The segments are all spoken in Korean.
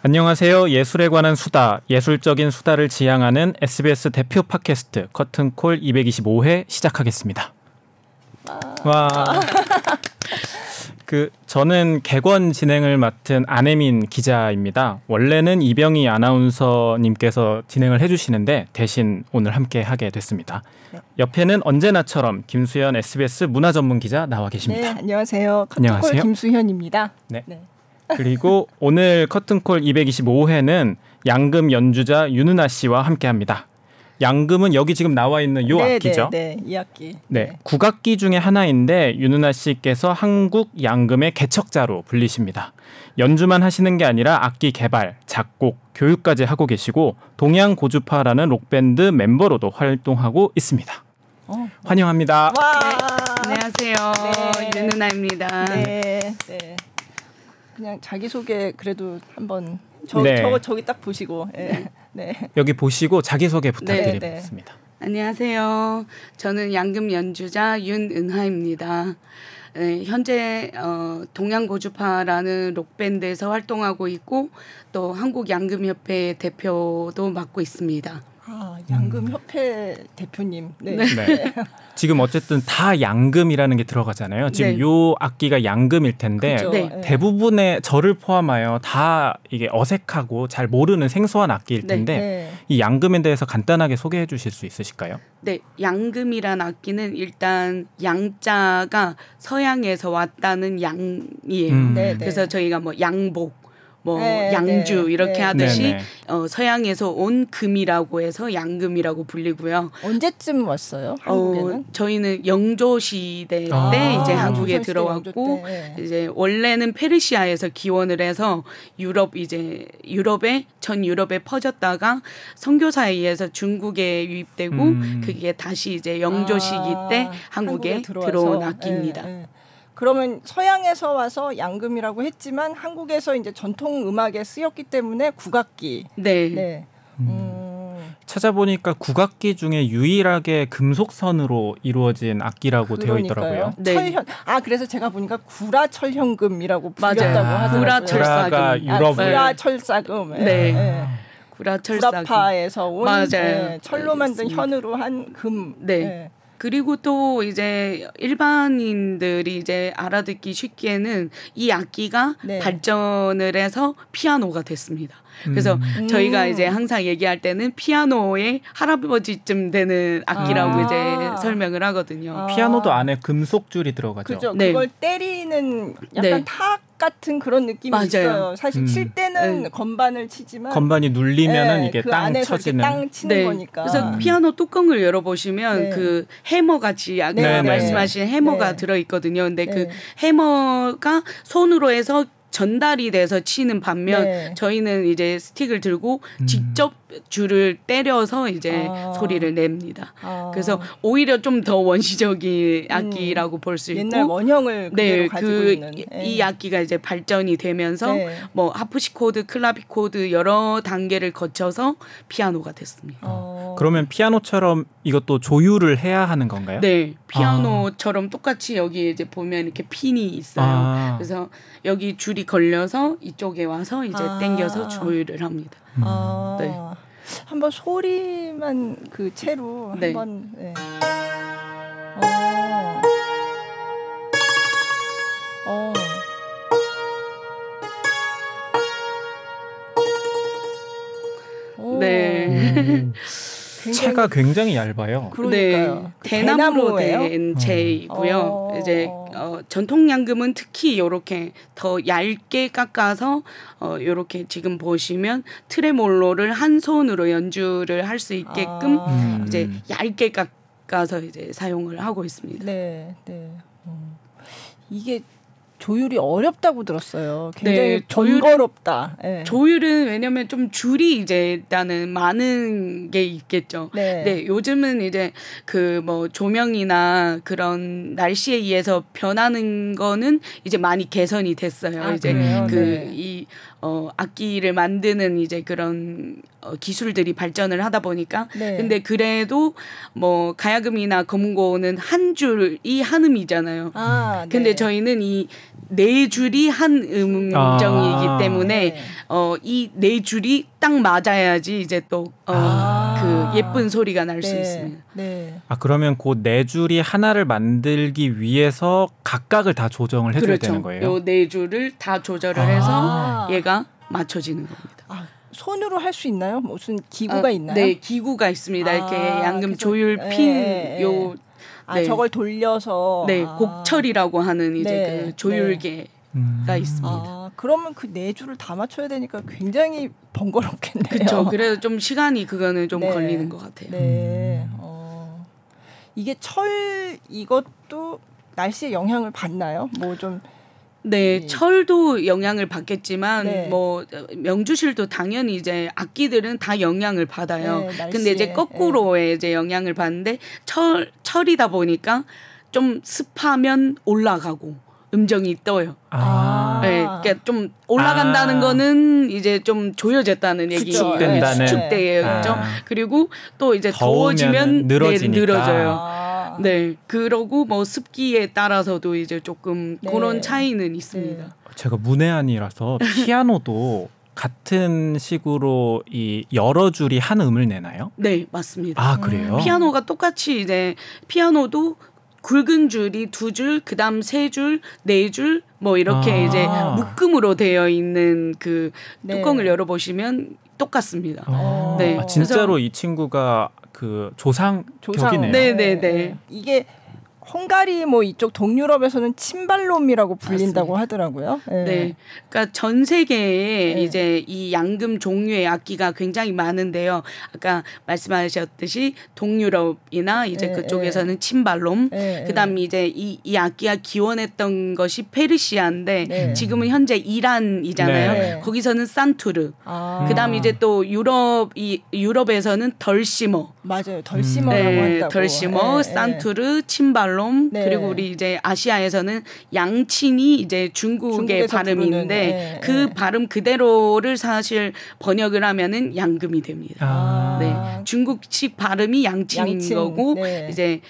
안녕하세요. 예술에 관한 수다, 예술적인 수다를 지향하는 SBS 대표 팟캐스트 커튼콜 225회 시작하겠습니다. 와. 저는 객원 진행을 맡은 안혜민 기자입니다. 원래는 이병희 아나운서님께서 진행을 해주시는데 대신 오늘 함께 하게 됐습니다. 네. 옆에는 언제나처럼 김수현 SBS 문화전문 기자 나와 계십니다. 네, 안녕하세요. 커튼콜 김수현입니다. 네. 그리고 오늘 커튼콜 225회는 양금 연주자 윤은아 씨와 함께합니다. 양금은 여기 지금 나와 있는 요 악기죠? 네, 이 악기. 네, 국악기 중에 하나인데 윤은아 씨께서 한국 양금의 개척자로 불리십니다. 연주만 하시는 게 아니라 악기 개발, 작곡, 교육까지 하고 계시고 동양고주파라는 록밴드 멤버로도 활동하고 있습니다. 환영합니다. 와. 안녕하세요. 네. 윤은아입니다. 네. 그냥 자기소개 그래도 한번 저기 딱 보시고 네. 여기 보시고 자기소개 부탁드리겠습니다. 안녕하세요. 저는 양금 연주자 윤은하입니다. 네, 현재 동양고주파라는 록밴드에서 활동하고 있고 또 한국양금협회 대표도 맡고 있습니다. 양금협회 대표님. 네. 지금 어쨌든 다 양금이라는 게 들어가잖아요. 지금 요 악기가 양금일 텐데 대부분의 저를 포함하여 다 이게 어색하고 잘 모르는 생소한 악기일 텐데 이 양금에 대해서 간단하게 소개해 주실 수 있으실까요? 네, 양금이란 악기는 일단 양자가 서양에서 왔다는 양이에요. 그래서 저희가 뭐 양복 양주 이렇게 하듯이 서양에서 온 금이라고 해서 양금이라고 불리고요. 언제쯤 왔어요? 한국에는? 저희는 영조 시대 때 이제 한국에 들어왔고 이제 원래는 페르시아에서 기원을 해서 전 유럽에 퍼졌다가 선교사에 의해서 중국에 유입되고 그게 다시 이제 영조 시기 때 한국에 들어온 악기입니다. 그러면 서양에서 와서 양금이라고 했지만 한국에서 이제 전통 음악에 쓰였기 때문에 국악기. 네. 찾아보니까 국악기 중에 유일하게 금속선으로 이루어진 악기라고 되어 있더라고요. 철현. 그래서 제가 보니까 구라철현금이라고 불렸다고 하더라고요. 구라철사금. 네. 구라파에서 온 철로 만든 현으로 한 금. 그리고 또 이제 일반인들이 이제 알아듣기 쉽게는 이 악기가 발전을 해서 피아노가 됐습니다. 그래서 저희가 이제 항상 얘기할 때는 피아노의 할아버지쯤 되는 악기라고 이제 설명을 하거든요. 피아노도 안에 금속줄이 들어가죠. 그죠. 그걸 때리는 약간 탁 같은 그런 느낌이 있어요. 사실 칠 때는 건반을 치지만 건반이 눌리면은 이게 땅 쳐지는 땅 치는 거니까. 그래서 피아노 뚜껑을 열어보시면 그 해머 같이 아까 말씀하신 해머가 들어있거든요. 근데 그 해머가 손으로 해서 전달이 돼서 치는 반면 저희는 이제 스틱을 들고 직접 줄을 때려서 이제 소리를 냅니다. 그래서 오히려 좀 더 원시적인 악기라고 볼 수 있고 옛날 원형을 그대로 가지고 있는. 이 악기가 이제 발전이 되면서 뭐 하프시코드, 클라비코드 여러 단계를 거쳐서 피아노가 됐습니다. 그러면 피아노처럼 이것도 조율을 해야 하는 건가요? 네, 피아노처럼 똑같이 여기 이제 보면 이렇게 핀이 있어요. 그래서 여기 줄이 걸려서 이쪽에 와서 이제 당겨서 조율을 합니다. 한번 소리만 그 채로 한번. 채가 굉장히 얇아요. 그러니까요. 대나무로 된 채이고요. 이제 전통 양금은 특히 이렇게 더 얇게 깎아서 이렇게 지금 보시면 트레몰로를 한 손으로 연주를 할 수 있게끔 이제 얇게 깎아서 이제 사용을 하고 있습니다. 이게 조율이 어렵다고 들었어요. 굉장히 번거롭다. 조율은 왜냐면 좀 줄이 이제 일단은 많은 게 있겠죠. 요즘은 이제 그 뭐 조명이나 그런 날씨에 의해서 변하는 거는 이제 많이 개선이 됐어요. 이제 그 이 악기를 만드는 이제 그런 기술들이 발전을 하다 보니까 네. 근데 그래도 뭐 가야금이나 검은고는 한 줄이 한 음이잖아요. 아, 근데 네. 저희는 이 네 줄이 한 음정이기 때문에 네. 이 네 줄이 딱 맞아야지 이제 또 그 예쁜 소리가 날 수 네. 있습니다. 네. 아 그러면 그 네 줄이 하나를 만들기 위해서 각각을 다 조정을 해줘야 그렇죠. 되는 거예요? 요 네 줄을 다 조절을 해서 얘가 맞춰지는 겁니다. 아, 손으로 할 수 있나요? 무슨 기구가 있나요? 네, 기구가 있습니다. 이렇게 양금 조율 핀 요 아, 저걸 돌려서 네, 곡철이라고 하는 이제 네, 그 조율계가 있습니다. 아, 그러면 그 네 줄을 다 맞춰야 되니까 굉장히 번거롭겠네요. 그렇죠. 그래서 좀 시간이 그거는 좀 네. 걸리는 것 같아요. 네. 이게 이것도 날씨에 영향을 받나요? 뭐 좀 네, 철도 영향을 받겠지만 네. 뭐 명주실도 당연히 이제 악기들은 다 영향을 받아요. 네, 날씨에. 근데 이제 거꾸로의 이제 영향을 받는데 철이다 보니까 좀 습하면 올라가고 음정이 떠요. 네, 그러니까 좀 올라간다는 거는 이제 좀 조여졌다는 얘기, 수축된다는. 수축되죠. 그리고 또 이제 더워지면 늘어지니까. 늘어져요. 네, 그러고 뭐 습기에 따라서도 이제 조금 네. 그런 차이는 있습니다. 제가 문외한이라서 피아노도 같은 식으로 이 여러 줄이 한 음을 내나요? 네, 맞습니다. 아 그래요? 피아노가 똑같이 이제 피아노도 굵은 줄이 2줄, 그다음 3줄, 4줄 뭐 이렇게 이제 묶음으로 되어 있는 그 뚜껑을 열어보시면 똑같습니다. 네, 아, 진짜로 이 친구가 그 조상격이네요. 네네네. 이게 헝가리 뭐 이쪽 동유럽에서는 침발롬이라고 불린다고 하더라고요. 네. 네, 그러니까 전 세계에 네. 이제 이 양금 종류의 악기가 굉장히 많은데요. 아까 말씀하셨듯이 동유럽이나 이제 네, 그쪽에서는 침발롬, 네, 그다음 이제 이 악기가 기원했던 것이 페르시아인데 네. 지금은 현재 이란이잖아요. 네. 거기서는 산투르. 아, 그다음 이제 또 유럽에서는 덜시머. 맞아요. 덜시머라고 한다고. 덜시머, 산투르, 침발롬 네. 그리고 우리 이제 아시아에서는 양친이 이제 중국의 중국에서 발음인데 부르는, 그 발음 그대로를 사실 번역을 하면은 양금이 됩니다. 네, 중국식 발음이 양친인 양친. 거고 네. 이제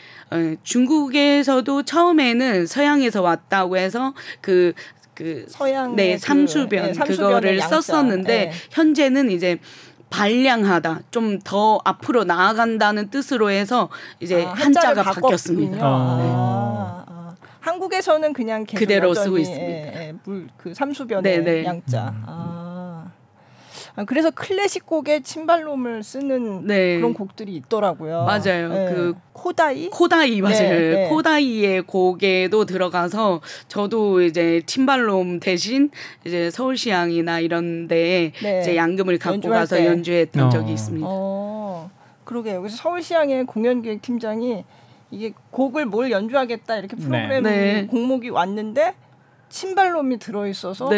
중국에서도 처음에는 서양에서 왔다고 해서 그 서양 네, 삼수변 그거를 양자. 썼었는데 네. 현재는 이제 발량하다, 좀 더 앞으로 나아간다는 뜻으로 해서 이제 한자가 바뀌었습니다. 한국에서는 그냥 계속 그대로 여전히, 쓰고 있습니다. 그 삼수변의 네네. 양자. 그래서 클래식 곡에 침발롬을 쓰는 네. 그런 곡들이 있더라고요. 맞아요. 네. 그 코다이 맞아요. 네. 코다이의 곡에도 들어가서 저도 이제 침발롬 대신 이제 서울시향이나 이런 데에 네. 이제 양금을 갖고 연주할 가서 때. 연주했던 적이 있습니다. 그러게요. 그래서 서울시향의 공연기획팀장이 이게 곡을 뭘 연주하겠다 이렇게 프로그램 네. 공목이 왔는데 침발롬이 들어있어서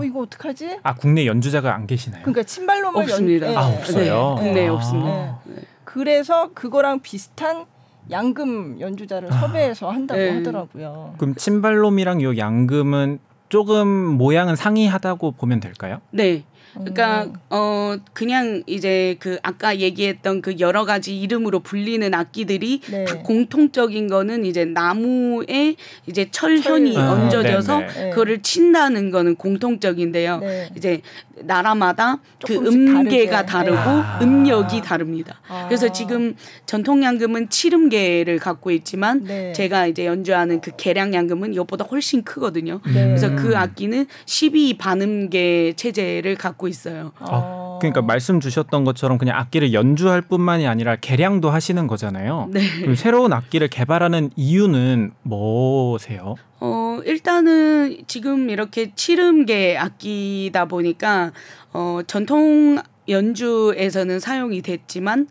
이거 어떡하지? 아 국내 연주자가 안 계시나요? 그러니까 침발롬을 없습니다. 없어요? 네, 국내에 없습니다. 그래서 그거랑 비슷한 양금 연주자를 섭외해서 한다고 하더라고요. 그럼 침발롬이랑 요 양금은 조금 모양은 상이하다고 보면 될까요? 네. 그러니까 그냥 이제 그 아까 얘기했던 그 여러 가지 이름으로 불리는 악기들이 다 공통적인 거는 이제 나무에 이제 철현이 얹어져서 그거를 친다는 거는 공통적인데요. 이제 나라마다 그 음계가 다르고 음력이 다릅니다. 그래서 지금 전통 양금은 7음계를 갖고 있지만 제가 이제 연주하는 그 계량 양금은 이것보다 훨씬 크거든요. 그래서 그 악기는 12반음계 체제를 갖고 있어요. 그러니까 말씀 주셨던 것처럼 그냥 악기를 연주할 뿐만이 아니라 개량도 하시는 거잖아요. 네. 그럼 새로운 악기를 개발하는 이유는 뭐세요? 일단은 지금 이렇게 7음계 악기다 보니까 전통 연주에서는 사용이 됐지만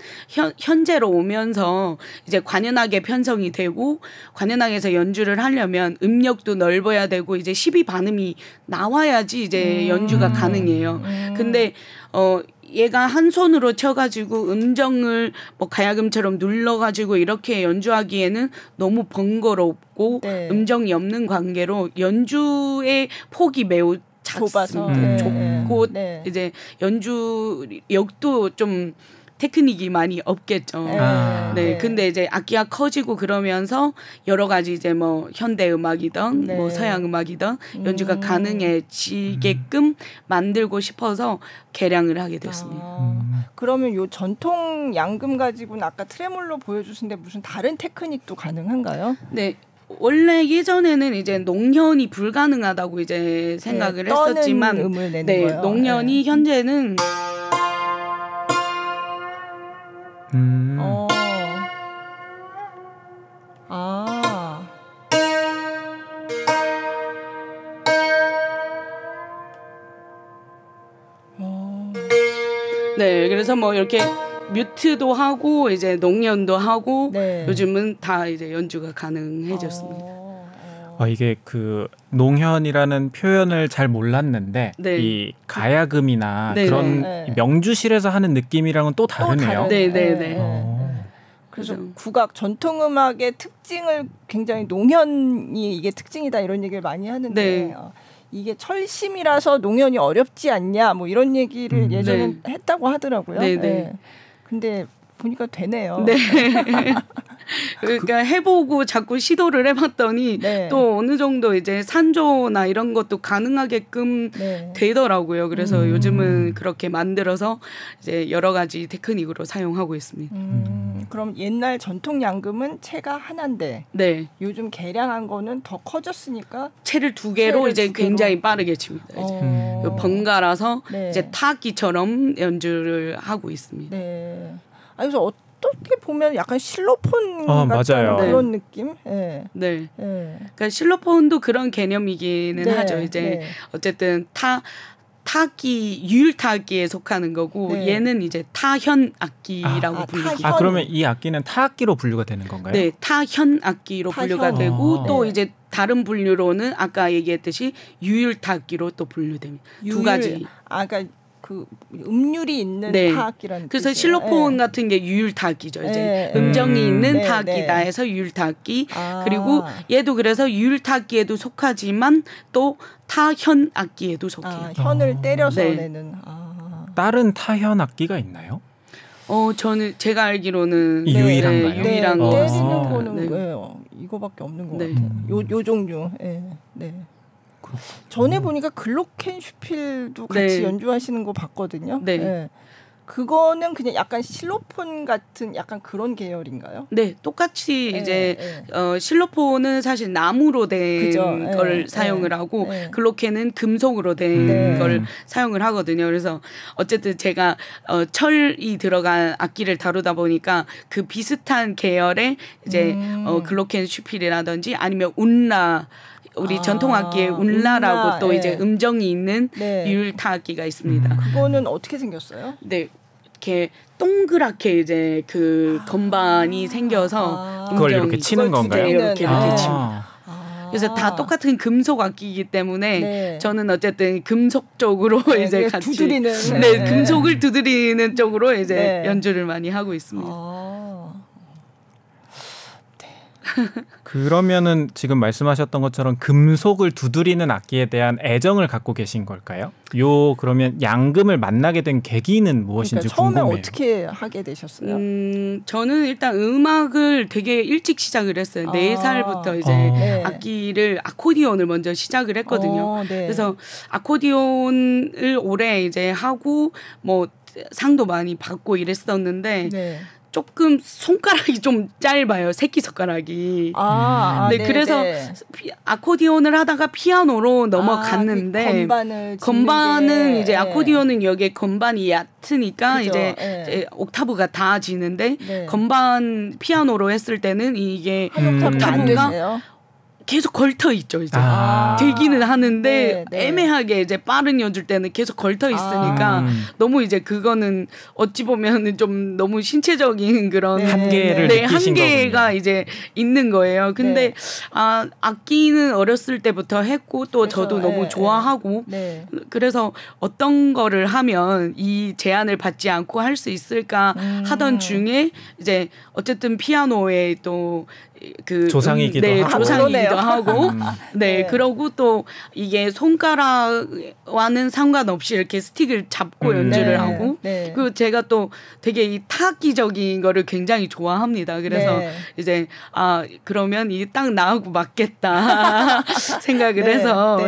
현재로 오면서 이제 관현악에 편성이 되고 관현악에서 연주를 하려면 음력도 넓어야 되고 이제 12반음이 나와야지 이제 연주가 가능해요. 근데 얘가 한 손으로 쳐가지고 음정을 뭐 가야금처럼 눌러가지고 이렇게 연주하기에는 너무 번거롭고 음정이 없는 관계로 연주의 폭이 매우 좁아서 좁고 이제 연주력도 좀 테크닉이 많이 없겠죠. 네. 근데 이제 악기가 커지고 그러면서 여러 가지 이제 뭐 현대 음악이든 뭐 서양 음악이든 연주가 가능해지게끔 만들고 싶어서 개량을 하게 됐습니다. 그러면 요 전통 양금 가지고는 아까 트레몰로 보여주신데 무슨 다른 테크닉도 가능한가요? 네. 원래 예전에는 이제 농현이 불가능하다고 이제 생각을 했었지만 음을 내는 거예요. 농현이 현재는 네, 그래서 뭐 이렇게 뮤트도 하고 이제 농연도 하고 요즘은 다 이제 연주가 가능해졌습니다. 이게 그 농현이라는 표현을 잘 몰랐는데 이 가야금이나 그런 명주실에서 하는 느낌이랑은 또 다르네요. 그래서 국악 전통음악의 특징을 굉장히 농현이 이게 특징이다 이런 얘기를 많이 하는데 이게 철심이라서 농현이 어렵지 않냐 뭐 이런 얘기를 예전에 했다고 하더라고요. 근데 보니까 되네요. 그러니까 해보고 자꾸 시도를 해봤더니 또 어느 정도 이제 산조나 이런 것도 가능하게끔 되더라고요. 그래서 요즘은 그렇게 만들어서 이제 여러 가지 테크닉으로 사용하고 있습니다. 그럼 옛날 전통 양금은 채가 하나인데 요즘 개량한 거는 더 커졌으니까 채를 두 개로 이제 굉장히 빠르게 칩니다. 이제 번갈아서 이제 타악기처럼 연주를 하고 있습니다. 그래서 어떻게 보면 약간 실로폰 같은 그런 느낌? 그러니까 실로폰도 그런 개념이기는 하죠. 이제 어쨌든 타악기 유율 타악기에 속하는 거고 얘는 이제 타현 악기라고 불리기. 그러면 이 악기는 타악기로 분류가 되는 건가요? 네, 타현 악기로 분류가 되고 또 이제 다른 분류로는 아까 얘기했듯이 유율 타악기로 또 분류됩니다. 두 가지. 그러니까 그 음률이 있는 타악기라는 그래서 뜻이에요. 실로폰 같은 게 유율 타악기죠. 이제 음정이 있는 타악기다 해서 유율 타악기. 그리고 얘도 그래서 유율 타악기에도 속하지만 또 타현 악기에도 속해요. 현을 때려서 내는. 다른 타현 악기가 있나요? 저는 제가 알기로는 유일한가요? 유일한 거. 때리는 거는 이거밖에 없는 것 같아요. 요 종류. 전에 보니까 글로켄슈필도 같이 연주하시는 거 봤거든요. 그거는 그냥 약간 실로폰 같은 약간 그런 계열인가요? 네, 똑같이 이제 실로폰은 사실 나무로 된 걸 사용을 하고 글로켄은 금속으로 된 걸 사용을 하거든요. 그래서 어쨌든 제가 철이 들어간 악기를 다루다 보니까 그 비슷한 계열의 이제 글로켄 슈필이라든지 아니면 운라 우리 전통 악기의 운라라고 또 이제 음정이 있는 유율 타악기가 있습니다. 그거는 어떻게 생겼어요? 네. 이렇게 동그랗게 이제 그 건반이 생겨서 그걸 이렇게 치는 건가요? 이렇게 칩니다. 그래서 다 똑같은 금속 악기이기 때문에 저는 어쨌든 금속 쪽으로 이제 같이 두드리는 금속을 두드리는 쪽으로 이제 연주를 많이 하고 있습니다. 그러면은 지금 말씀하셨던 것처럼 금속을 두드리는 악기에 대한 애정을 갖고 계신 걸까요? 그러면 양금을 만나게 된 계기는 무엇인지 궁금해요. 처음에 어떻게 하게 되셨어요? 저는 일단 음악을 되게 일찍 시작을 했어요. 4살부터 이제 악기를 아코디언을 먼저 시작을 했거든요. 그래서 아코디언을 오래 이제 하고 뭐 상도 많이 받고 이랬었는데 조금 손가락이 좀 짧아요. 새끼 손가락이. 그래서 아코디언을 하다가 피아노로 넘어갔는데 건반은 이제 아코디언은 여기에 건반이 얕으니까 이제 옥타브가 다 지는데 건반 피아노로 했을 때는 이게 옥타브가 계속 걸터 있죠. 이제 되기는 하는데 애매하게 이제 빠른 연주일 때는 계속 걸터 있으니까 너무 이제 그거는 어찌 보면 좀 너무 신체적인 그런 한계를 느끼신 한계가 거군요. 이제 있는 거예요. 근데 악기는 어렸을 때부터 했고 또 저도 너무 좋아하고 그래서 어떤 거를 하면 이 제한을 받지 않고 할 수 있을까 하던 중에 이제 어쨌든 피아노에 또 그 조상이기도 하고 조상이기도 하고 네, 그러고 또 이게 손가락와는 상관없이 이렇게 스틱을 잡고 연주를 하고 그리고 제가 또 되게 이 타악기적인 거를 굉장히 좋아합니다. 그래서 이제 그러면 이게 딱 나하고 맞겠다 생각을 해서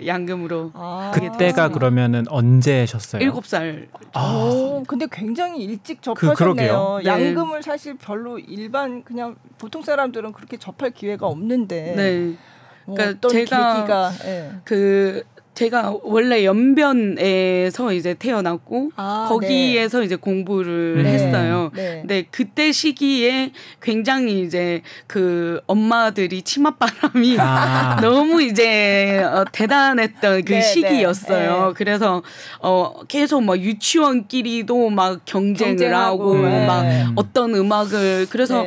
양금으로 그때가 그러면은 언제셨어요? 7살. 근데 굉장히 일찍 접하셨네요. 양금을 사실 별로 일반 그냥 보통 사람들은 그렇게 접할 기회가 없는데. 네. 그러니까 제가 제가 원래 연변에서 이제 태어났고 거기에서 이제 공부를 했어요. 근데 그때 시기에 굉장히 이제 그 엄마들이 치맛바람이 너무 이제 대단했던 그 시기였어요. 그래서 계속 막 유치원끼리도 막 경쟁을 하고 막 어떤 음악을 그래서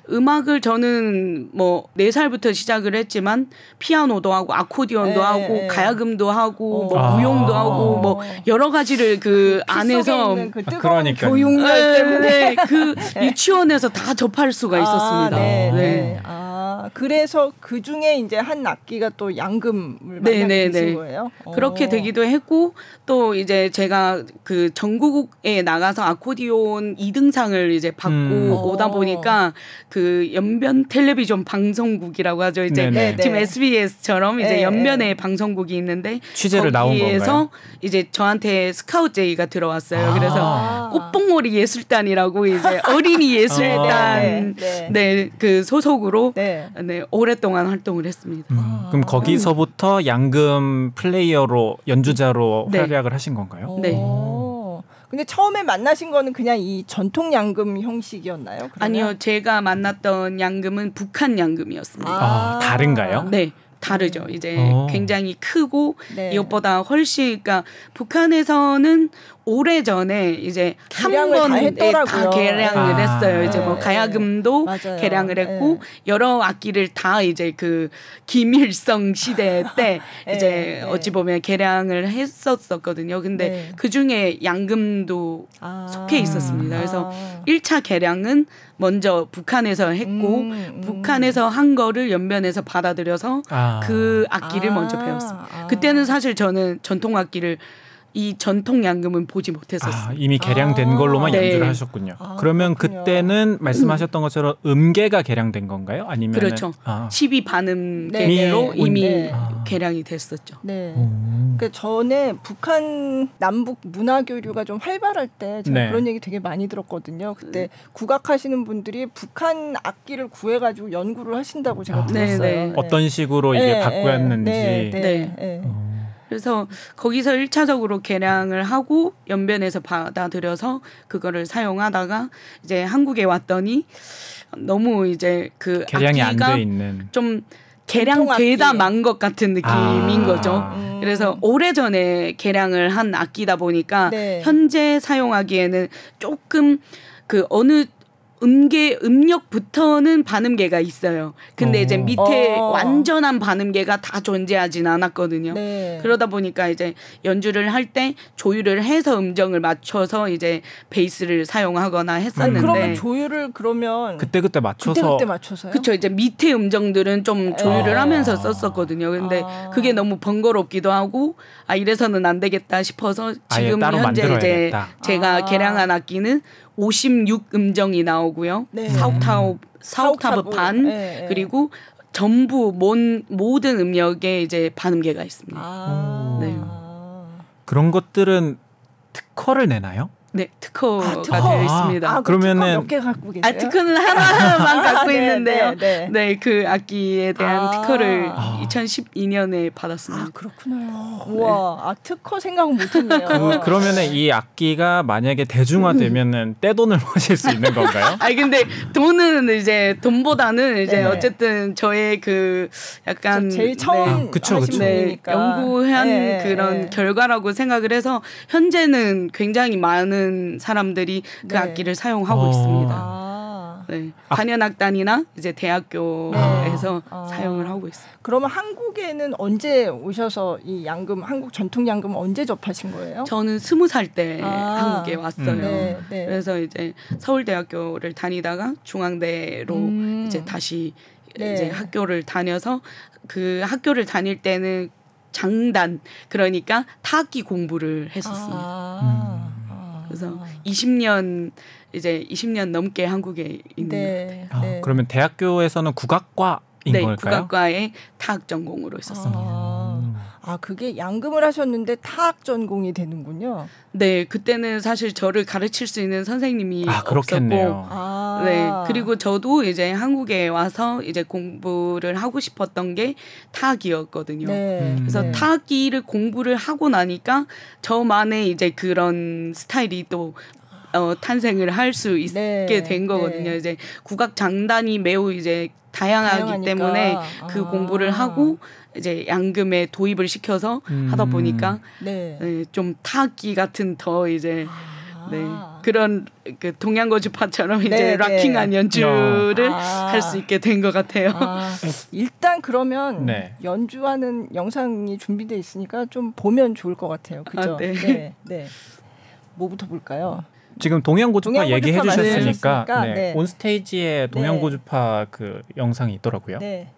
음악을 저는 뭐 4살부터 시작을 했지만 피아노도 하고 아코디언도 하고 가야금도 하고 뭐 무용도 하고 뭐 여러 가지를 그 안에서 그 뜨거운 교육열 때문에 그 유치원에서 다 접할 수가 있었습니다. 그래서 그 중에 이제 한 악기가 또 양금을 만나신 거예요. 그렇게 되기도 했고 또 이제 제가 그 전국에 나가서 아코디온 2등상을 이제 받고 오다 보니까 그 연변 텔레비전 방송국이라고 하죠. 이제 지금 SBS처럼 이제 연변에 방송국이 있는데 취재를 나온 건가요? 이제 저한테 스카우트 제의가 들어왔어요. 그래서 꽃봉오리 예술단이라고 이제 어린이 예술단 그 소속으로 오랫동안 활동을 했습니다. 그럼 거기서부터 양금 플레이어로 연주자로 활약을 하신 건가요? 네. 근데 처음에 만나신 거는 그냥 이 전통 양금 형식이었나요? 그러면? 아니요. 제가 만났던 양금은 북한 양금이었습니다. 다른가요? 네. 다르죠. 이제 굉장히 크고 이것보다 훨씬 그러니까 북한에서는 오래전에 이제 한 번에 다 개량을 했어요. 이제 뭐 가야금도 개량을 했고 여러 악기를 다 이제 그 김일성 시대 때 이제 어찌 보면 개량을 했었거든요. 근데 그 중에 양금도 속해 있었습니다. 그래서 1차 개량은 먼저 북한에서 했고 북한에서 한 거를 연변에서 받아들여서 그 악기를 먼저 배웠습니다. 그때는 사실 저는 전통 악기를 이 전통 양금은 보지 못했었어요. 이미 개량된 걸로만 연주를 하셨군요. 그러면 그렇군요. 그때는 말씀하셨던 것처럼 음계가 개량된 건가요? 아니면 그렇죠. 12반음계로 이미 개량이 됐었죠. 그 전에 북한 남북 문화 교류가 좀 활발할 때 제가 그런 얘기 되게 많이 들었거든요. 그때 국악하시는 분들이 북한 악기를 구해가지고 연구를 하신다고 제가 들었어요. 어떤 식으로 이게 바꾸었는지. 그래서 거기서 1차적으로 개량을 하고 연변에서 받아들여서 그거를 사용하다가 이제 한국에 왔더니 너무 이제 그 개량이 안 악기가 돼 있는 좀 개량되다 만 것 같은 느낌인 거죠. 그래서 오래전에 개량을 한 악기다 보니까 현재 사용하기에는 조금 그 어느 음력부터는 반음계가 있어요. 근데 이제 밑에 완전한 반음계가 다 존재하진 않았거든요. 그러다 보니까 이제 연주를 할 때 조율을 해서 음정을 맞춰서 이제 베이스를 사용하거나 했었는데. 그러면 조율을 그때 맞춰서요? 그렇죠. 이제 밑에 음정들은 좀 조율을 하면서 썼었거든요. 근데 그게 너무 번거롭기도 하고 이래서는 안 되겠다 싶어서 지금 현재 이제 제가 개량한 악기는 56 음정이 나오고요. 4옥타브 반 그리고 전부 모든 음역에 이제 반음계가 있습니다. 그런 것들은 특허를 내나요? 네, 특허가 되어 있습니다. 그러면은 특허 몇 개 갖고 계세요? 특허는 하나만 갖고 있는데요. 그 악기에 대한 특허를 2012년에 받았습니다. 그렇구나요. 우와, 특허 생각은 못했네요. 그러면은 이 악기가 만약에 대중화되면은 떼돈을 버실 수 있는 건가요? 근데 돈은 이제 돈보다는 이제 어쨌든 저의 그 약간 제일 처음 하신 분이니까 연구한 그런 결과라고 생각을 해서 현재는 굉장히 많은 사람들이 그 악기를 사용하고 있습니다. 관현악단이나 이제 대학교에서 사용을 하고 있습니다. 그러면 한국에는 언제 오셔서 이 양금, 한국 전통 양금 언제 접하신 거예요? 저는 20살 때 한국에 왔어요. 그래서 이제 서울대학교를 다니다가 중앙대로 이제 다시 네. 이제 학교를 다녀서 그 학교를 다닐 때는 장단 그러니까 타악기 공부를 했었습니다. 그래서 20년 넘게 한국에 있는 네. 네. 그러면 대학교에서는 국악과인 걸까요? 국악과의 타악 전공으로 있었습니다. 그게 양금을 하셨는데 타악 전공이 되는군요. 네, 그때는 사실 저를 가르칠 수 있는 선생님이 그렇겠네요. 없었고, 네, 그리고 저도 이제 한국에 와서 이제 공부를 하고 싶었던 게 타악이었거든요. 네. 그래서 타악기를 공부를 하고 나니까 저만의 이제 그런 스타일이 또 탄생을 할 수 있게 된 거거든요. 이제 국악 장단이 매우 이제 다양하기 때문에 그 공부를 하고 이제 양금에 도입을 시켜서 하다 보니까 좀 타악기 같은 더 이제 그런 그 동양고주파처럼 이제 락킹한 연주를 할 수 있게 된 것 같아요. 일단 그러면 연주하는 영상이 준비되어 있으니까 좀 보면 좋을 것 같아요. 그죠? 네. 뭐부터 볼까요? 지금 동양고주파 얘기해 주셨으니까 온스테이지에 동양고주파 그 영상이 있더라고요. 네.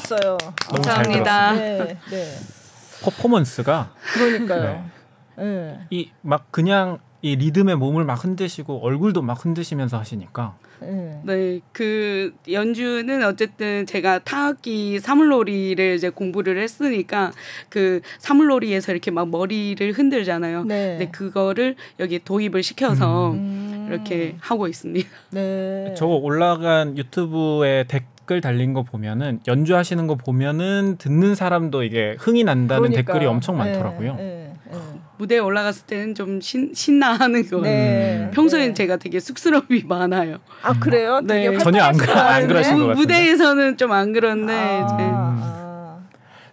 멋있어요. 너무 감사합니다. 네, 네. 퍼포먼스가 그러니까요. 네. 네. 이 막 그냥 이 리듬에 몸을 막 흔드시고 얼굴도 막 흔드시면서 하시니까 네, 그 연주는 어쨌든 제가 타악기 사물놀이를 이제 공부를 했으니까 그 사물놀이에서 이렇게 막 머리를 흔들잖아요. 네. 근데 그거를 여기 도입을 시켜서 이렇게 하고 있습니다. 네. 저거 올라간 유튜브에 댓글 달린 거 보면은 연주하시는 거 보면은 듣는 사람도 이게 흥이 난다는 그러니까요. 댓글이 엄청 많더라고요. 네, 네. 무대에 올라갔을 때는 좀 신나하는 거. 네. 평소엔 네. 제가 되게 쑥스러움이 많아요. 아 그래요? 네. 되게 전혀 안 그러신 것 같은데. 무대에서는 좀 안 그런데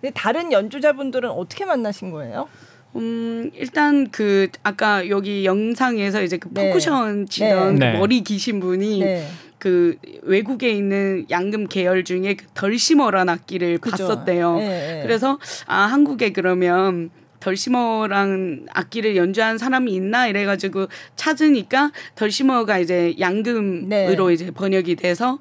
근데 다른 연주자분들은 어떻게 만나신 거예요? 일단 그 아까 여기 영상에서 이제 그 네. 퍼쿠션 치던 네. 그 머리 기신 분이 네. 그 외국에 있는 양금 계열 중에 그 덜시머라는 악기를 그죠. 봤었대요. 네. 그래서 한국에 그러면 덜시머랑 악기를 연주한 사람이 있나 이래가지고 찾으니까 덜시머가 이제 양금으로 네. 이제 번역이 돼서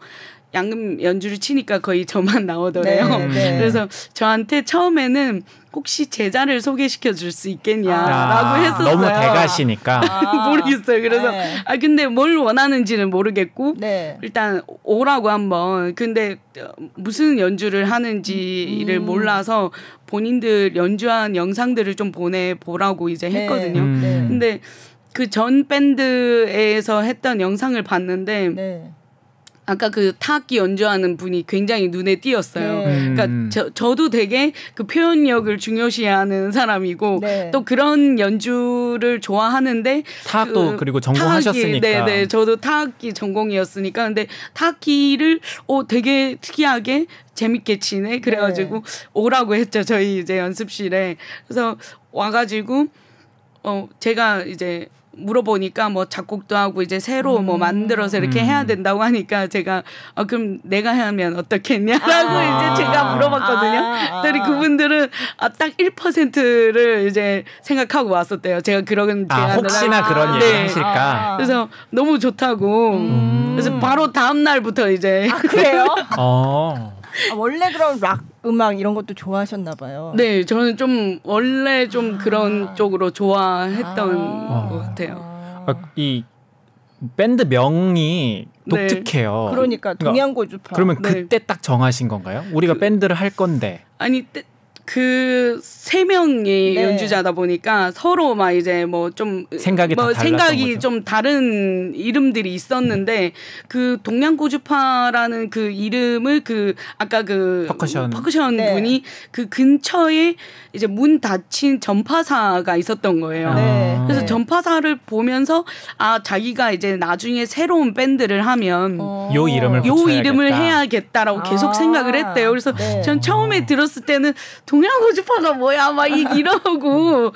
양금 연주를 치니까 거의 저만 나오더래요. 네, 네. 그래서 저한테 처음에는 혹시 제자를 소개시켜 줄 수 있겠냐라고 했었어요. 너무 대가시니까. 모르겠어요. 그래서 네. 근데 뭘 원하는지는 모르겠고 네. 일단 오라고 한번. 근데 무슨 연주를 하는지를 몰라서 본인들 연주한 영상들을 좀 보내보라고 이제 했거든요. 네. 근데 그 전 밴드에서 했던 영상을 봤는데 네. 아까 그 타악기 연주하는 분이 굉장히 눈에 띄었어요. 네. 그러니까 저도 되게 그 표현력을 중요시하는 사람이고 네. 또 그런 연주를 좋아하는데 타악도 그리고 전공하셨으니까. 네네, 저도 타악기 전공이었으니까 근데 타악기를 되게 특이하게 재밌게 치네. 그래가지고 오라고 했죠. 저희 이제 연습실에. 그래서 와가지고 제가 이제 물어보니까 뭐 작곡도 하고 이제 새로 뭐 만들어서 이렇게 해야 된다고 하니까 제가 그럼 내가 하면 어떻겠냐라고 이제 제가 물어봤거든요. 그랬더니 그분들은 딱 1%를 이제 생각하고 왔었대요. 제가 그런 제안을 혹시나 그런 얘기 하실까. 그래서 너무 좋다고. 그래서 바로 다음 날부터 이제 그래요? 원래 그럼 락 음악 이런 것도 좋아하셨나 봐요. 네, 저는 좀 원래 좀 그런 쪽으로 좋아했던 것 같아요. 이 밴드 명이 독특해요. 그러니까 동양고주파. 그러면 그때 딱 정하신 건가요? 우리가 밴드를 할 건데. 아니 그 3명이 연주자다 보니까 서로 막 이제 뭐 좀 생각이 좀 다른 이름들이 있었는데 그 동양고주파라는 그 이름을 그 아까 그 퍼커션 분이 그 근처에 이제 문 닫힌 전파사가 있었던 거예요. 그래서 전파사를 보면서 자기가 이제 나중에 새로운 밴드를 하면 요 이름을 해야겠다라고 계속 생각을 했대요. 그래서 전 처음에 들었을 때는 동양고주파가 뭐야 막 이러고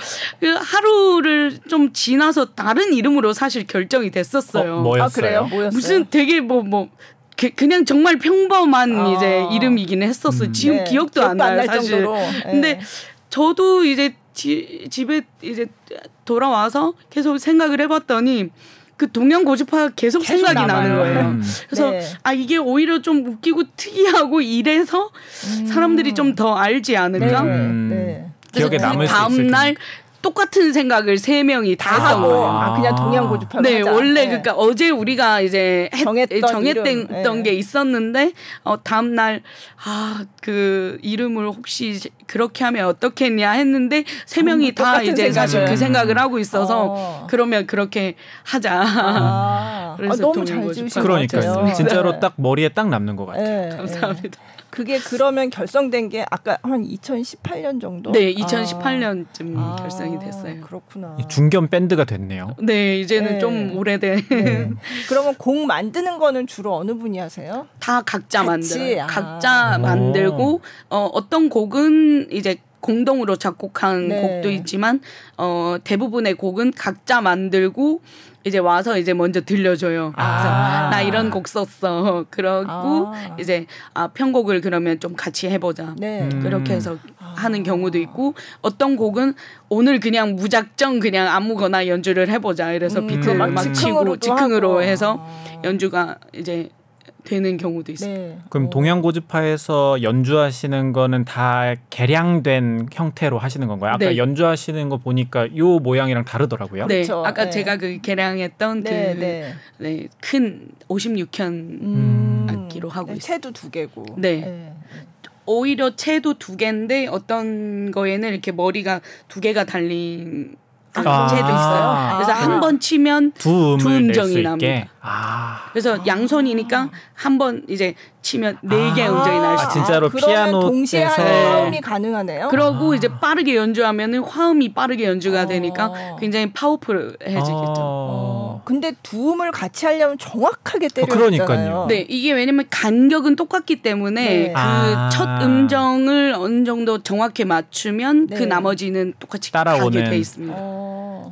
하루를 좀 지나서 다른 이름으로 사실 결정이 됐었어요. 뭐였어요? 그래요? 뭐였어요? 무슨 되게 그냥 정말 평범한 이제 이름이긴 했었어요. 지금 기억도 안 나요, 사실. 근데 저도 이제 집에 이제 돌아와서 계속 생각을 해봤더니 그 동양고주파가 계속 생각이 나는 거예요. 그래서 이게 오히려 좀 웃기고 특이하고 이래서 사람들이 좀 더 알지 않을까? 기억에 남을 수 있을 다음날 똑같은 생각을 3명이 다 했던 거예요. 그냥 동양고주파로 하자. 원래 그러니까 어제 우리가 이제 정했던 게 있었는데 다음 날 그 이름을 혹시 그렇게 하면 어떻겠냐 했는데 3명이 다 이제 사실 그 생각을 하고 있어서 그러면 그렇게 하자. 그래서 너무 잘 지으신 그러니까요. 진짜로 딱 머리에 딱 남는 것 같아요. 감사합니다. 그게 그러면 결성된 게 아까 한 2018년 정도? 네, 2018년쯤 결성이 됐어요. 그렇구나. 중견 밴드가 됐네요. 네, 이제는 좀 오래된. 그러면 곡 만드는 거는 주로 어느 분이 하세요? 다 각자 만들어요. 각자 만들고 어떤 곡은 이제 공동으로 작곡한 곡도 있지만 대부분의 곡은 각자 만들고 이제 와서 이제 먼저 들려줘요. 그래서 나 이런 곡 썼어. 그러고 이제 편곡을 그러면 좀 같이 해보자. 그렇게 해서 하는 경우도 있고 어떤 곡은 오늘 그냥 무작정 그냥 아무거나 연주를 해보자. 이래서 비트를 막 치고 즉흥으로 해서 연주가 이제 되는 경우도 있습니다. 네. 그럼 동양고주파에서 연주하시는 거는 다 개량된 형태로 하시는 건가요? 아까 네. 연주하시는 거 보니까 요 모양이랑 다르더라고요. 네, 그렇죠. 아까 네. 제가 그 개량했던 큰 56현 악기로 하고 있어요. 채도 2개고. 네. 오히려 채도 2개인데 어떤 거에는 이렇게 머리가 2개가 달린 채도 있어요. 그래서 한 번 치면 두 음정이 납니다. 그래서 양손이니까 한 번 이제 치면 4개 음정이 날 수 있어요. 진짜로 피아노 동시에 화음이 가능하네요. 그러고 이제 빠르게 연주하면은 화음이 빠르게 연주가 되니까 굉장히 파워풀해지겠죠. 근데 두 음을 같이 하려면 정확하게 때려야 그러니까요. 네, 이게 왜냐면 간격은 똑같기 때문에 그 첫 음정을 어느 정도 정확히 맞추면 그 나머지는 똑같이 가게 돼 있습니다.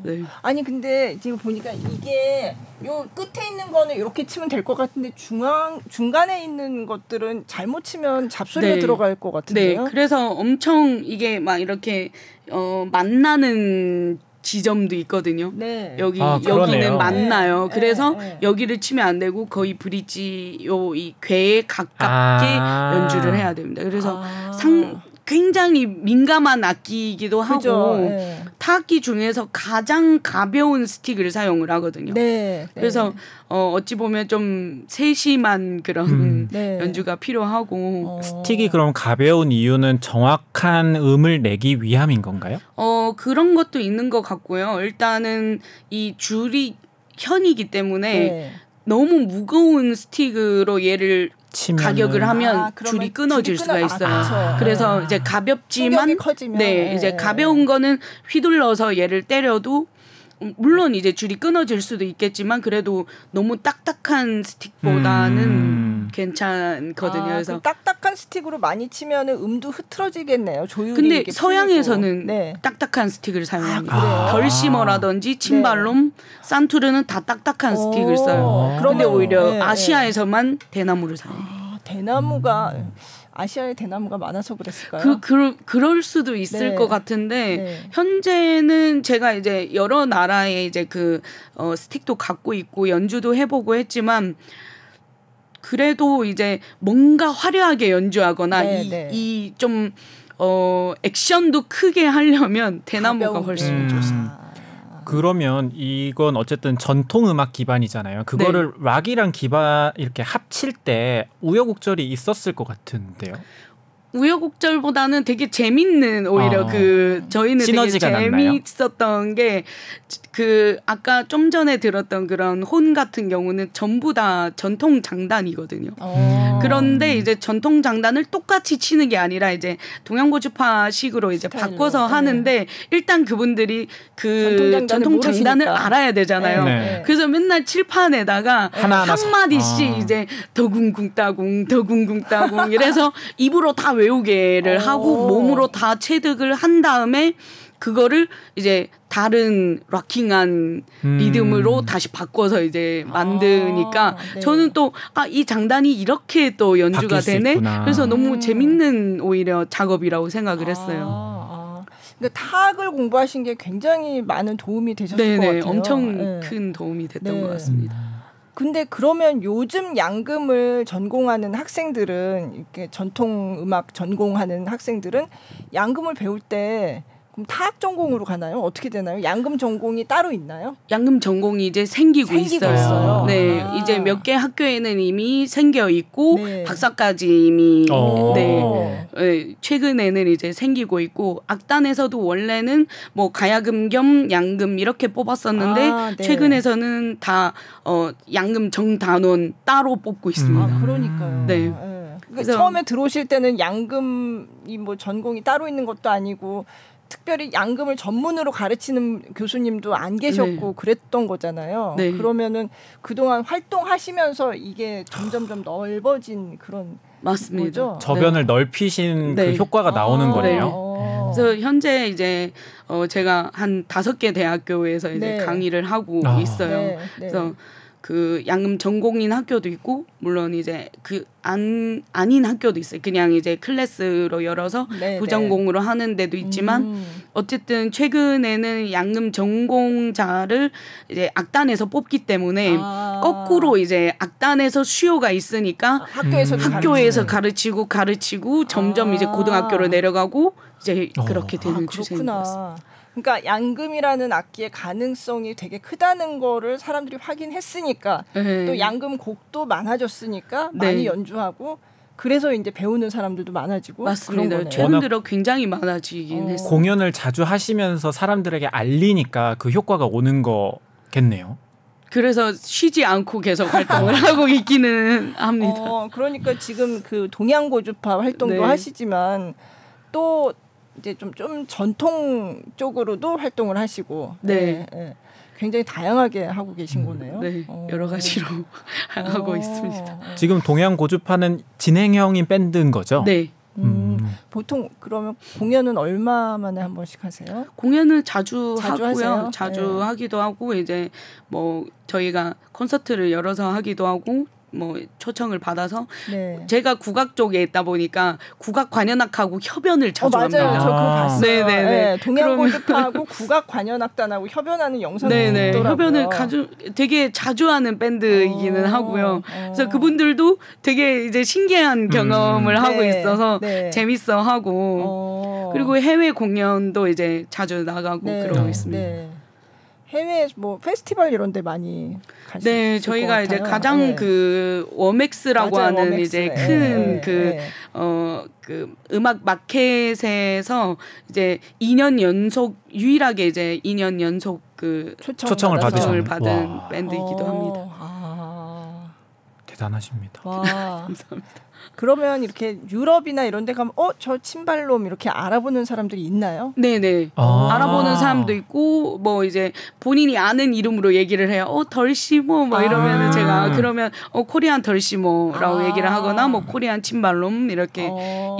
네. 아니 근데 지금 보니까 이게 요 끝에 있는 거는 이렇게 치면 될 것 같은데 중간에 있는 것들은 잘못 치면 잡소리가 들어갈 것 같은데요. 네, 그래서 엄청 이게 막 이렇게 만나는 지점도 있거든요. 네. 여기는 만나요. 그래서 여기를 치면 안 되고 거의 브릿지 이 궤에 가깝게 연주를 해야 됩니다. 그래서 굉장히 민감한 악기이기도 하고 타악기 중에서 가장 가벼운 스틱을 사용을 하거든요. 그래서 어찌 보면 좀 세심한 그런 연주가 필요하고 스틱이 그럼 가벼운 이유는 정확한 음을 내기 위함인 건가요? 그런 것도 있는 것 같고요. 일단은 이 줄이 현이기 때문에 너무 무거운 스틱으로 얘를 가격을 하면 줄이 끊어질 수가 있어요. 그래서 이제 가볍지만 이제 가벼운 거는 휘둘러서 얘를 때려도 물론 이제 줄이 끊어질 수도 있겠지만 그래도 너무 딱딱한 스틱보다는 괜찮거든요. 그래서 딱딱한 스틱으로 많이 치면은 음도 흐트러지겠네요. 조율이. 근데 서양에서는 딱딱한 스틱을 사용합니다. 덜시머라든지 침발롬, 산투르는 다 딱딱한 스틱을 써요. 그런데 오히려 아시아에서만 대나무를 사용해요. 대나무가 아시아에 대나무가 많아서 그랬을까요? 그럴 수도 있을 것 같은데 현재는 제가 이제 여러 나라의 이제 그 스틱도 갖고 있고 연주도 해보고 했지만 그래도 이제 뭔가 화려하게 연주하거나 이 좀 액션도 크게 하려면 대나무가 훨씬 좋습니다. 그러면 이건 어쨌든 전통 음악 기반이잖아요. 그거를 락이랑 기반 이렇게 합칠 때 우여곡절이 있었을 것 같은데요. 우여곡절보다는 되게 재밌는 오히려 저희는 되게 재미있었던 게 그 아까 좀 전에 들었던 그런 혼 같은 경우는 전부 다 전통 장단이거든요. 그런데 이제 전통 장단을 똑같이 치는 게 아니라 이제 동양고주파식으로 이제 바꿔서 하는데 일단 그분들이 그 전통 장단을 알아야 되잖아요. 그래서 맨날 칠판에다가 한 마디씩 이제 더궁궁 따궁 더궁궁 따궁 이래서 입으로 다 외우게를 하고 몸으로 다 체득을 한 다음에 그거를 이제 다른 락킹한 리듬으로 다시 바꿔서 이제 만드니까 저는 또 이 장단이 이렇게 또 연주가 되네. 그래서 너무 재밌는 오히려 작업이라고 생각을 했어요. 그러니까 타악을 공부하신 게 굉장히 많은 도움이 되셨을 것 같아요. 엄청 큰 도움이 됐던 것 같습니다. 근데 그러면 요즘 양금을 전공하는 학생들은 이렇게 전통 음악 전공하는 학생들은 양금을 배울 때 그럼 타악 전공으로 가나요? 어떻게 되나요? 양금 전공이 따로 있나요? 양금 전공이 이제 생기고 있어요. 네, 이제 몇 개 학교에는 이미 생겨 있고 박사까지 이미 최근에는 이제 생기고 있고 악단에서도 원래는 뭐 가야금 겸 양금 이렇게 뽑았었는데 최근에서는 다 양금 정단원 따로 뽑고 있습니다. 그러니까요. 네. 그래서 처음에 들어오실 때는 양금이 뭐 전공이 따로 있는 것도 아니고 특별히 양금을 전문으로 가르치는 교수님도 안 계셨고 그랬던 거잖아요. 그러면은 그동안 활동하시면서 이게 점점점 넓어진 그런 맞습니다. 거죠? 저변을 넓히신 그 효과가 나오는 거네요. 그래서 현재 이제 제가 한 5개 대학교에서 이제 강의를 하고 있어요. 그래서 그 양금 전공인 학교도 있고 물론 이제 그 아닌 학교도 있어요. 그냥 이제 클래스로 열어서 네, 부전공으로 하는 데도 있지만 어쨌든 최근에는 양금 전공자를 이제 악단에서 뽑기 때문에 거꾸로 이제 악단에서 수요가 있으니까 학교에서 가르치고 점점 이제 고등학교로 내려가고 이제 그렇게 되는 추세인 것 같습니다. 그러니까 양금이라는 악기의 가능성이 되게 크다는 거를 사람들이 확인했으니까 또 양금 곡도 많아졌으니까 많이 연주하고 그래서 이제 배우는 사람들도 많아지고 맞습니다. 최근 들어 굉장히 많아지긴 했어요. 공연을 자주 하시면서 사람들에게 알리니까 그 효과가 오는 거겠네요. 그래서 쉬지 않고 계속 활동을 하고 있기는 합니다. 그러니까 지금 그 동양고주파 활동도 하시지만 또 이제 좀 전통 쪽으로도 활동을 하시고 굉장히 다양하게 하고 계신 거네요. 네, 여러 가지로 하고 있습니다. 지금 동양고주파는 진행형인 밴드인 거죠? 네. 보통 그러면 공연은 얼마 만에 한 번씩 하세요? 공연은 자주 하고요. 하세요? 자주 하기도 하고 이제 뭐 저희가 콘서트를 열어서 하기도 하고 뭐 초청을 받아서 제가 국악 쪽에 있다 보니까 국악 관현악하고 협연을 자주 합니다. 맞아요. 저 그거 봤어요. 네네네. 동양고주파하고 국악 관현악단하고 협연하는 영상이 있더라고요. 협연을 되게 자주 하는 밴드이기는 하고요. 그래서 그분들도 되게 이제 신기한 경험을 하고 있어서 재밌어 하고 그리고 해외 공연도 이제 자주 나가고 그러고 있습니다. 해외 뭐 페스티벌 이런 데 많이 가시죠? 네, 저희가 이제 가장 그 워맥스라고 하는 워맥스. 이제 큰 그 음악 마켓에서 이제 2년 연속 유일하게 이제 2년 연속 그 초청을 받은 밴드이기도 합니다. 대단하십니다. 감사합니다. 그러면 이렇게 유럽이나 이런 데 가면 저 침발롬 이렇게 알아보는 사람들이 있나요? 네네. 알아보는 사람도 있고 뭐 이제 본인이 아는 이름으로 얘기를 해요. 덜시모 뭐 이러면은 제가 그러면 코리안 덜시모라고 얘기를 하거나 뭐 코리안 침발롬 이렇게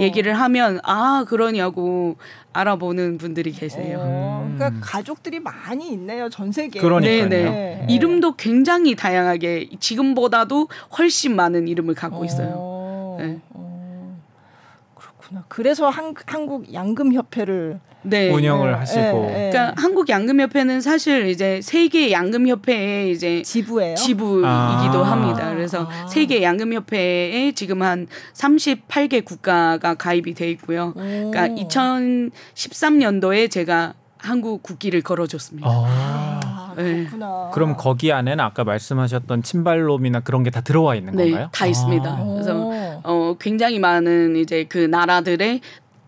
얘기를 하면 그러냐고 알아보는 분들이 계세요. 그러니까 가족들이 많이 있네요. 전 세계에. 그러니까요. 네네. 이름도 굉장히 다양하게 지금보다도 훨씬 많은 이름을 갖고 있어요. 네. 그렇구나. 그래서 한국 양금협회를 운영을 하시고. 그러니까 한국 양금협회는 사실 이제 세계 양금협회의 이제 지부이기도 합니다. 그래서 세계 양금협회에 지금 한 38개 국가가 가입이 돼 있고요. 그러니까 2013년도에 제가 한국 국기를 걸어줬습니다. 그렇구나. 그럼 거기 안에는 아까 말씀하셨던 침발롬이나 그런 게 다 들어와 있는 건가요? 네, 다 있습니다. 그래서 굉장히 많은 이제 그 나라들의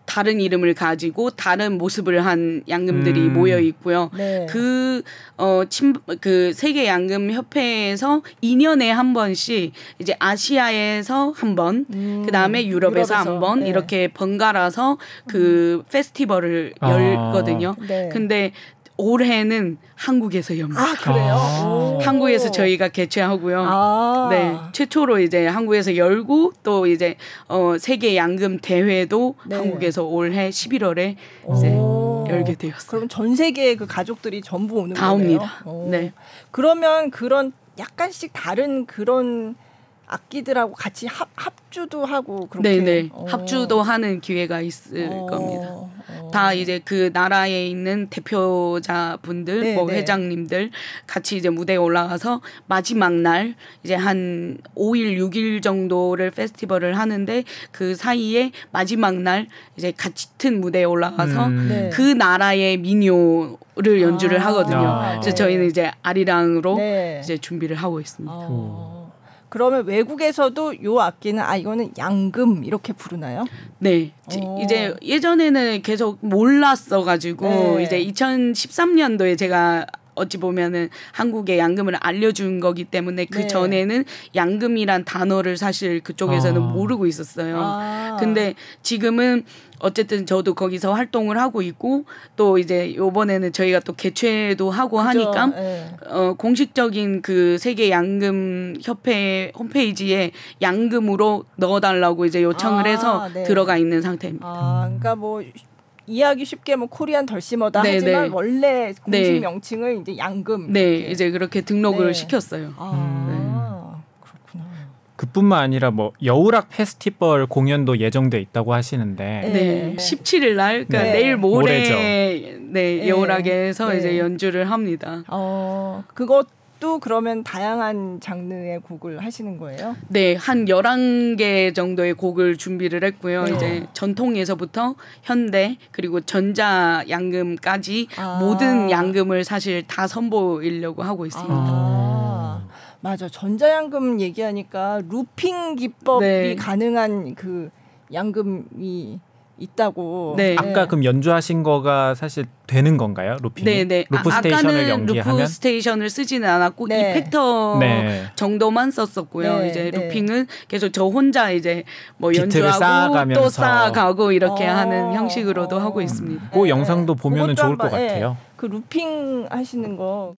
다른 이름을 가지고 다른 모습을 한 양금들이 모여 있고요. 그 세계 양금 협회에서 2년에 한 번씩 이제 아시아에서 한 번, 그다음에 유럽에서 한 번 이렇게 번갈아서 그 페스티벌을 열거든요. 근데 올해는 한국에서 엽니다. 그래요? 한국에서 저희가 개최하고요. 네, 최초로 이제 한국에서 열고 또 이제 세계 양금 대회도 한국에서 올해 11월에 이제 열게 되었어요. 그럼 전 세계의 그 가족들이 전부 오는 다 거네요? 옵니다. 네. 그러면 그런 약간씩 다른 그런 악기들하고 같이 합주도 하고 그렇게. 네네. 합주도 하는 기회가 있을 겁니다. 다 이제 그 나라에 있는 대표자분들, 뭐 회장님들 같이 이제 무대에 올라가서 마지막 날 이제 한 5일, 6일 정도를 페스티벌을 하는데 그 사이에 마지막 날 이제 같은 무대에 올라가서 그 나라의 민요를 연주를 하거든요. 그래서 저희는 이제 아리랑으로 이제 준비를 하고 있습니다. 그러면 외국에서도 요 악기는 이거는 양금 이렇게 부르나요? 네. 이제 예전에는 계속 몰랐어가지고 이제 2013년도에 제가 어찌 보면은 한국의 양금을 알려준 거기 때문에 그 전에는 양금이란 단어를 사실 그쪽에서는 모르고 있었어요. 근데 지금은 어쨌든 저도 거기서 활동을 하고 있고 또 이제 요번에는 저희가 또 개최도 하고 하니까 공식적인 그 세계 양금 협회 홈페이지에 양금으로 넣어달라고 이제 요청을 해서 들어가 있는 상태입니다. 그러니까 뭐 이해하기 쉽게 뭐 코리안 덜시머다 하지만 원래 공식 명칭을 이제 양금. 네, 이제 그렇게 등록을 시켰어요. 네. 그뿐만 아니라 뭐 여우락 페스티벌 공연도 예정돼 있다고 하시는데 네, 17일 날 그러니까 네. 내일 모레 모레죠. 네, 여우락에서 네. 이제 연주를 합니다. 그것도 그러면 다양한 장르의 곡을 하시는 거예요? 네, 한 11개 정도의 곡을 준비를 했고요. 네. 이제 전통에서부터 현대 그리고 전자 양금까지 모든 양금을 사실 다 선보이려고 하고 있습니다. 맞아. 전자양금 얘기하니까 루핑 기법이 네. 가능한 그 양금이 있다고. 네. 아까 그럼 연주하신 거가 사실 되는 건가요? 루핑이? 네네. 루프 스테이션을 아까는 연기하면? 루프 스테이션을 쓰지는 않았고 네. 이펙터 네. 정도만 썼었고요. 네, 이제 네. 루핑은 계속 저 혼자 이제 뭐 비트를 연주하고 쌓아가면서. 또 쌓아가고 이렇게 어. 하는 형식으로도 하고 있습니다. 그 영상도 보면은 그것도 좋을 것 한번, 같아요. 그 루핑 하시는 거.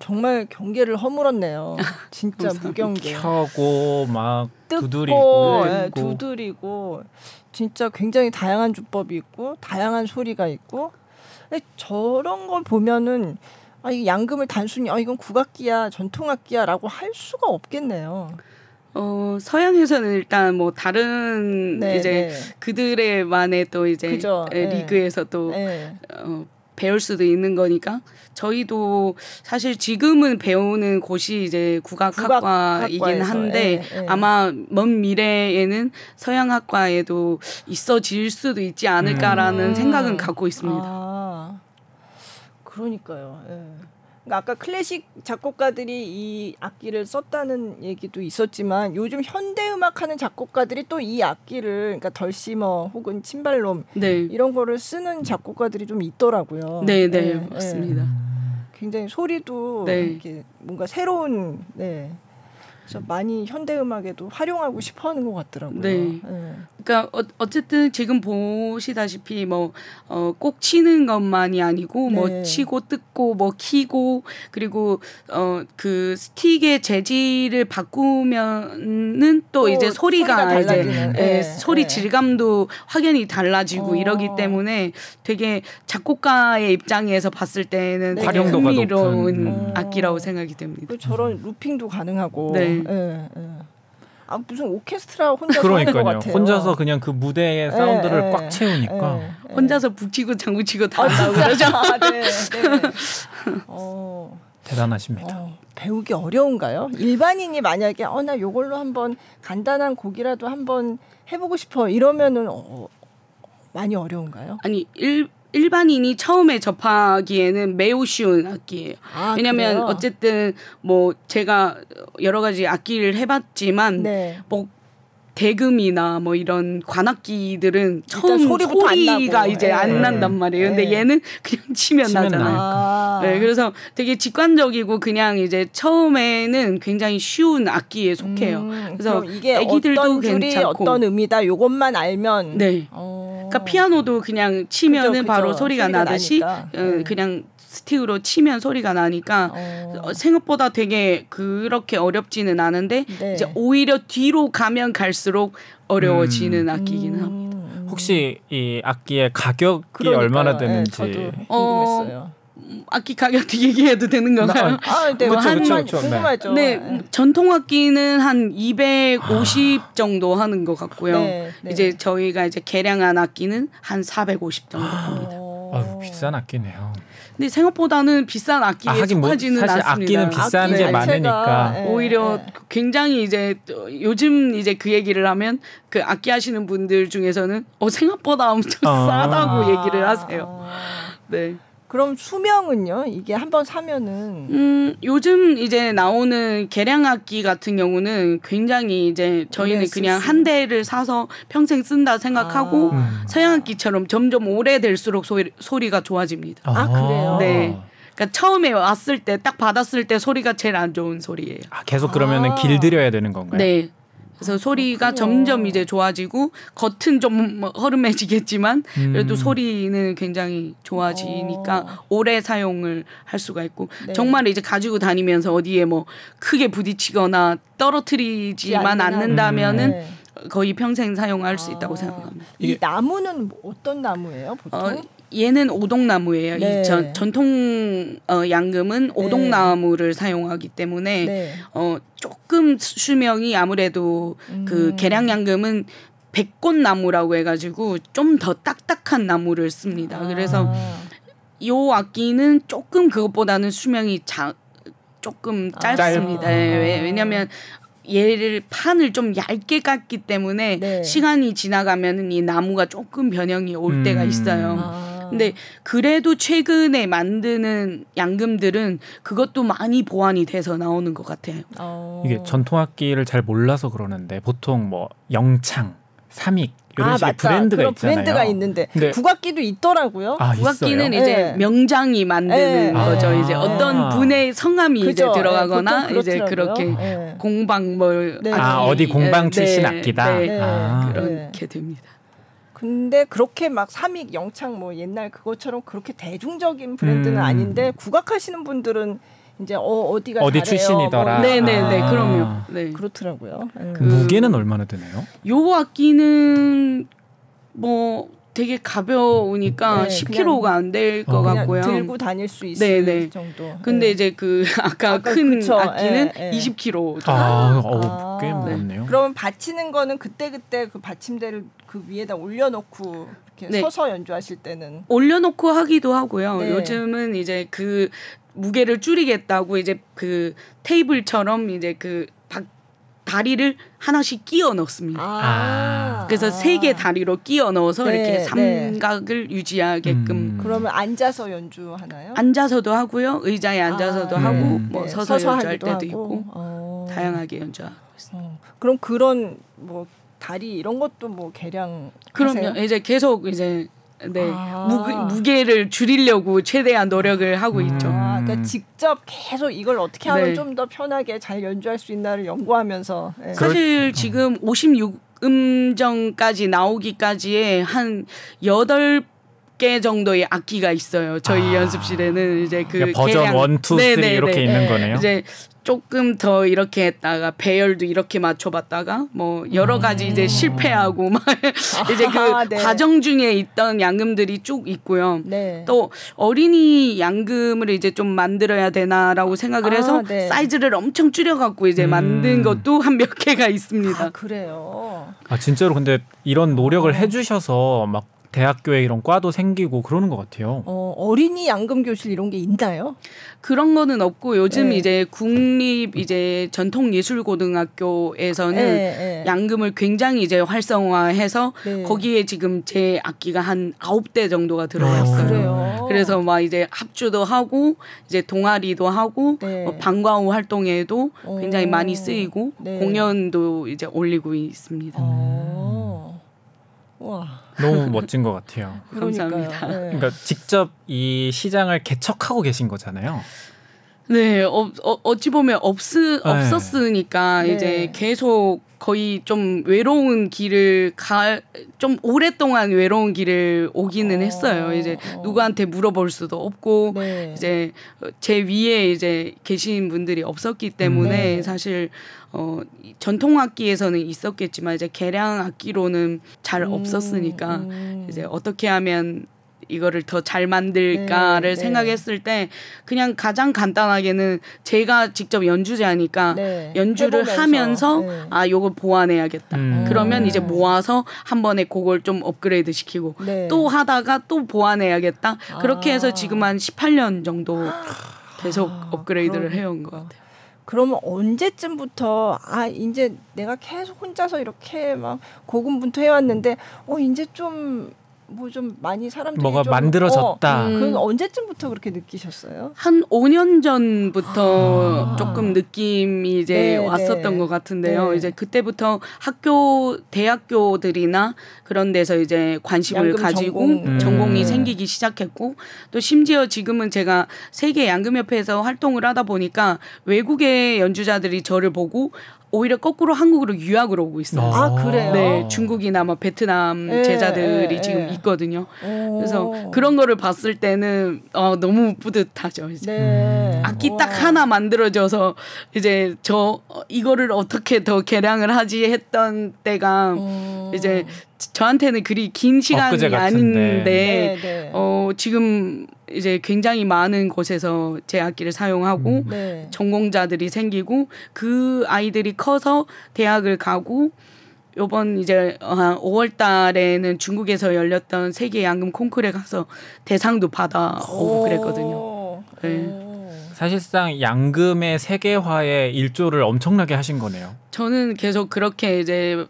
정말 경계를 허물었네요. 진짜 무경계. 켜고 막 뜯고, 두드리고, 두드리고 진짜 굉장히 다양한 주법이 있고 다양한 소리가 있고 저런 걸 보면은 이 양금을 단순히 이건 국악기야 전통악기야라고 할 수가 없겠네요. 서양에서는 일단 뭐 다른 네, 이제 네. 그들의만의 또 이제 그죠. 리그에서 또 네. 배울 수도 있는 거니까 저희도 사실 지금은 배우는 곳이 이제 국악학과이긴 한데 아마 먼 미래에는 서양학과에도 있어질 수도 있지 않을까라는 생각은 갖고 있습니다. 그러니까요. 그러니까 아까 클래식 작곡가들이 이 악기를 썼다는 얘기도 있었지만 요즘 현대음악하는 작곡가들이 또 이 악기를 그러니까 덜시머 혹은 침발롬 이런 거를 쓰는 작곡가들이 좀 있더라고요. 네, 맞습니다. 굉장히 소리도 이렇게 뭔가 새로운 그래서 많이 현대음악에도 활용하고 싶어하는 것 같더라고요. 그러니까 어쨌든 지금 보시다시피 뭐 꼭 치는 것만이 아니고 뭐 치고 뜯고 뭐 키고 그리고 그 스틱의 재질을 바꾸면은 또 이제 소리가 이제 소리 질감도 확연히 달라지고 이러기 때문에 되게 작곡가의 입장에서 봤을 때는 되게 흥미로운 악기라고 생각이 됩니다. 저런 루핑도 가능하고. 무슨 오케스트라 혼자서 하는 것 같아요. 혼자서 그냥 그 무대의 사운드를 꽉 채우니까. 혼자서 북치고 장구치고 다 한다고 그러죠. 대단하십니다. 배우기 어려운가요? 일반인이 만약에 나 요걸로 한번 간단한 곡이라도 한번 해보고 싶어 이러면은 많이 어려운가요? 아니 일반인이 처음에 접하기에는 매우 쉬운 악기예요. 왜냐하면 그래요? 어쨌든 뭐 제가 여러 가지 악기를 해봤지만 뭐 대금이나 뭐 이런 관악기들은 처음 소리가 이제 안 난단 말이에요. 근데 얘는 그냥 치면 나잖아요. 그래서 되게 직관적이고 그냥 이제 처음에는 굉장히 쉬운 악기에 속해요. 그래서 이게 애기들도 어떤 줄이 괜찮고 어떤 의미다 요것만 알면 그러니까 피아노도 그냥 치면은 바로 소리가 나듯이 그냥 스틱으로 치면 소리가 나니까 생각보다 되게 그렇게 어렵지는 않은데 이제 오히려 뒤로 가면 갈수록 어려워지는 악기이기는 합니다. 혹시 이 악기의 가격이 얼마나 되는지 저도 궁금했어요. 악기 가격 얘기해도 되는 건가요? 궁금하죠. 전통 악기는 한 250 정도 하는 것 같고요. 이제 저희가 이제 개량한 악기는 한 450 정도 합니다. 비싼 악기네요. 근데 생각보다는 비싼 악기에 속하지는 사실 않습니다. 악기는 비싼 게 많으니까 오히려 굉장히 이제 요즘 이제 그 얘기를 하면 그 악기 하시는 분들 중에서는 생각보다 엄청 싸다고 얘기를 하세요. 그럼 수명은요? 이게 한번 사면은 요즘 이제 나오는 개량 악기 같은 경우는 굉장히 이제 저희는 그냥 한 대를 사서 평생 쓴다 생각하고 서양 악기처럼 점점 오래될수록 소리가 좋아집니다. 그래요? 그러니까 처음에 왔을 때 딱 받았을 때 소리가 제일 안 좋은 소리예요. 계속 그러면은 길들여야 되는 건가요? 그래서 소리가 점점 이제 좋아지고 겉은 좀 허름해지겠지만 그래도 소리는 굉장히 좋아지니까 오래 사용을 할 수가 있고 정말 이제 가지고 다니면서 어디에 뭐 크게 부딪히거나 떨어뜨리지만 않는다면은 거의 평생 사용할 수 있다고 생각합니다. 이 나무는 어떤 나무예요, 보통? 얘는 오동나무예요. 이 전통 양금은 오동나무를 사용하기 때문에 조금 수명이 아무래도 그 개량 양금은 백꽃나무라고 해가지고 좀 더 딱딱한 나무를 씁니다. 그래서 이 악기는 조금 그것보다는 수명이 조금 짧습니다. 왜냐하면 얘를 판을 좀 얇게 깠기 때문에 시간이 지나가면 이 나무가 조금 변형이 올 때가 있어요. 근데 그래도 최근에 만드는 양금들은 그것도 많이 보완이 돼서 나오는 것 같아요. 이게 전통악기를 잘 몰라서 그러는데 보통 뭐 영창, 삼익 이런 식의 브랜드가 있잖아요. 브랜드가 있는데 국악기도 있더라고요. 국악기는 이제 명장이 만드는 거죠. 이제 어떤 분의 성함이 이제 들어가거나 이제 그렇게 공방 어디 공방 출신 악기다. 그렇게 됩니다. 근데 그렇게 막 삼익, 영창 뭐 옛날 그것처럼 그렇게 대중적인 브랜드는 아닌데 국악하시는 분들은 이제 어디가 어디 잘해요. 출신이더라. 뭐. 네네네. 그럼요. 네. 그렇더라고요. 무게는 얼마나 되나요? 요 악기는 뭐 되게 가벼우니까 10kg가 안 될 것 같고요. 들고 다닐 수 있을 네네. 정도. 근데 이제 그 아까 큰 그쵸. 악기는 20kg 아, 꽤 무겁네요. 그러면 받치는 거는 그때 그 받침대를 그 위에다 올려놓고 이렇게 서서 연주하실 때는 올려놓고 하기도 하고요. 네. 요즘은 이제 그 무게를 줄이겠다고 이제 그 테이블처럼 이제 그 다리를 하나씩 끼워 넣습니다. 그래서 3개 다리로 끼워 넣어서 이렇게 삼각을 유지하게끔. 그러면 앉아서 연주하나요? 앉아서도 하고요. 의자에 앉아서도 하고 뭐 서서 연주할 때도 하고. 있고 다양하게 연주하고 있습니다. 그럼 그런 뭐 다리 이런 것도 뭐 개량 그럼요. 이제 계속 이제 무게를 줄이려고 최대한 노력을 하고 있죠. 그러니까 직접 계속 이걸 어떻게 하면 좀 더 편하게 잘 연주할 수 있나를 연구하면서 사실 지금 56음정까지 나오기까지의 한 8개 정도의 악기가 있어요. 저희 연습실에는 이제 그 그러니까 버전 1, 2, 3 이렇게 있는 거네요. 이제 조금 더 이렇게 했다가 배열도 이렇게 맞춰봤다가 뭐 여러 가지 이제 실패하고 막 이제 그 과정 중에 있던 양금들이 쭉 있고요. 또 어린이 양금을 이제 좀 만들어야 되나라고 생각을 해서 사이즈를 엄청 줄여갖고 이제 만든 것도 한 몇 개가 있습니다. 그래요. 진짜로 근데 이런 노력을 해주셔서 막 대학교에 이런 과도 생기고 그러는 것 같아요. 어린이 양금 교실 이런 게 있나요? 그런 거는 없고 요즘 이제 국립 이제 전통예술고등학교에서는 양금을 굉장히 이제 활성화해서 거기에 지금 제 악기가 한 9대 정도가 들어갔어요. 그래요. 그래서 막 이제 합주도 하고 이제 동아리도 하고 뭐 방과후 활동에도 굉장히 많이 쓰이고 공연도 이제 올리고 있습니다. 와. 너무 멋진 것 같아요. 감사합니다. 그러니까 직접 이 시장을 개척하고 계신 거잖아요. 네, 어찌 보면 없었으니까 이제 계속 거의 좀 외로운 길을 좀 오랫동안 외로운 길을 오기는 했어요. 이제 누구한테 물어볼 수도 없고 이제 제 위에 이제 계신 분들이 없었기 때문에 사실 전통 악기에서는 있었겠지만 이제 개량 악기로는 잘 없었으니까 이제 어떻게 하면 이거를 더 잘 만들까를 생각했을 때 그냥 가장 간단하게는 제가 직접 연주자니까 연주를 하면서 요거 보완해야겠다. 그러면 이제 모아서 한 번에 그걸 좀 업그레이드 시키고 또 하다가 또 보완해야겠다. 그렇게 해서 지금 한 18년 정도 계속 업그레이드를 해온 것 같아요. 그러면 언제쯤부터 이제 내가 계속 혼자서 이렇게 막 고군분투 해왔는데 이제 좀 많이 사람들이 뭐가 만들어졌다. 그건 언제쯤부터 그렇게 느끼셨어요? 한 5년 전부터 조금 느낌이 이제 왔었던 것 같은데요. 이제 그때부터 대학교들이나 그런 데서 이제 관심을 가지고 전공이 생기기 시작했고 또 심지어 지금은 제가 세계 양금협회에서 활동을 하다 보니까 외국의 연주자들이 저를 보고 오히려 거꾸로 한국으로 유학을 오고 있어요. 그래요? 네, 중국이나 뭐 베트남 제자들이 지금 있거든요. 그래서 그런 거를 봤을 때는 너무 뿌듯하죠. 이제. 악기 딱 하나 만들어져서 이제 이거를 어떻게 더 개량을 하지 했던 때가 이제 저한테는 그리 긴 시간이 아닌데 지금 이제 굉장히 많은 곳에서 제 악기를 사용하고 전공자들이 생기고 그 아이들이 커서 대학을 가고 요번 이제 5월 달에는 중국에서 열렸던 세계 양금 콩쿠르에 가서 대상도 받아오고 그랬거든요. 사실상 양금의 세계화에 일조를 엄청나게 하신 거네요. 저는 계속 그렇게 이제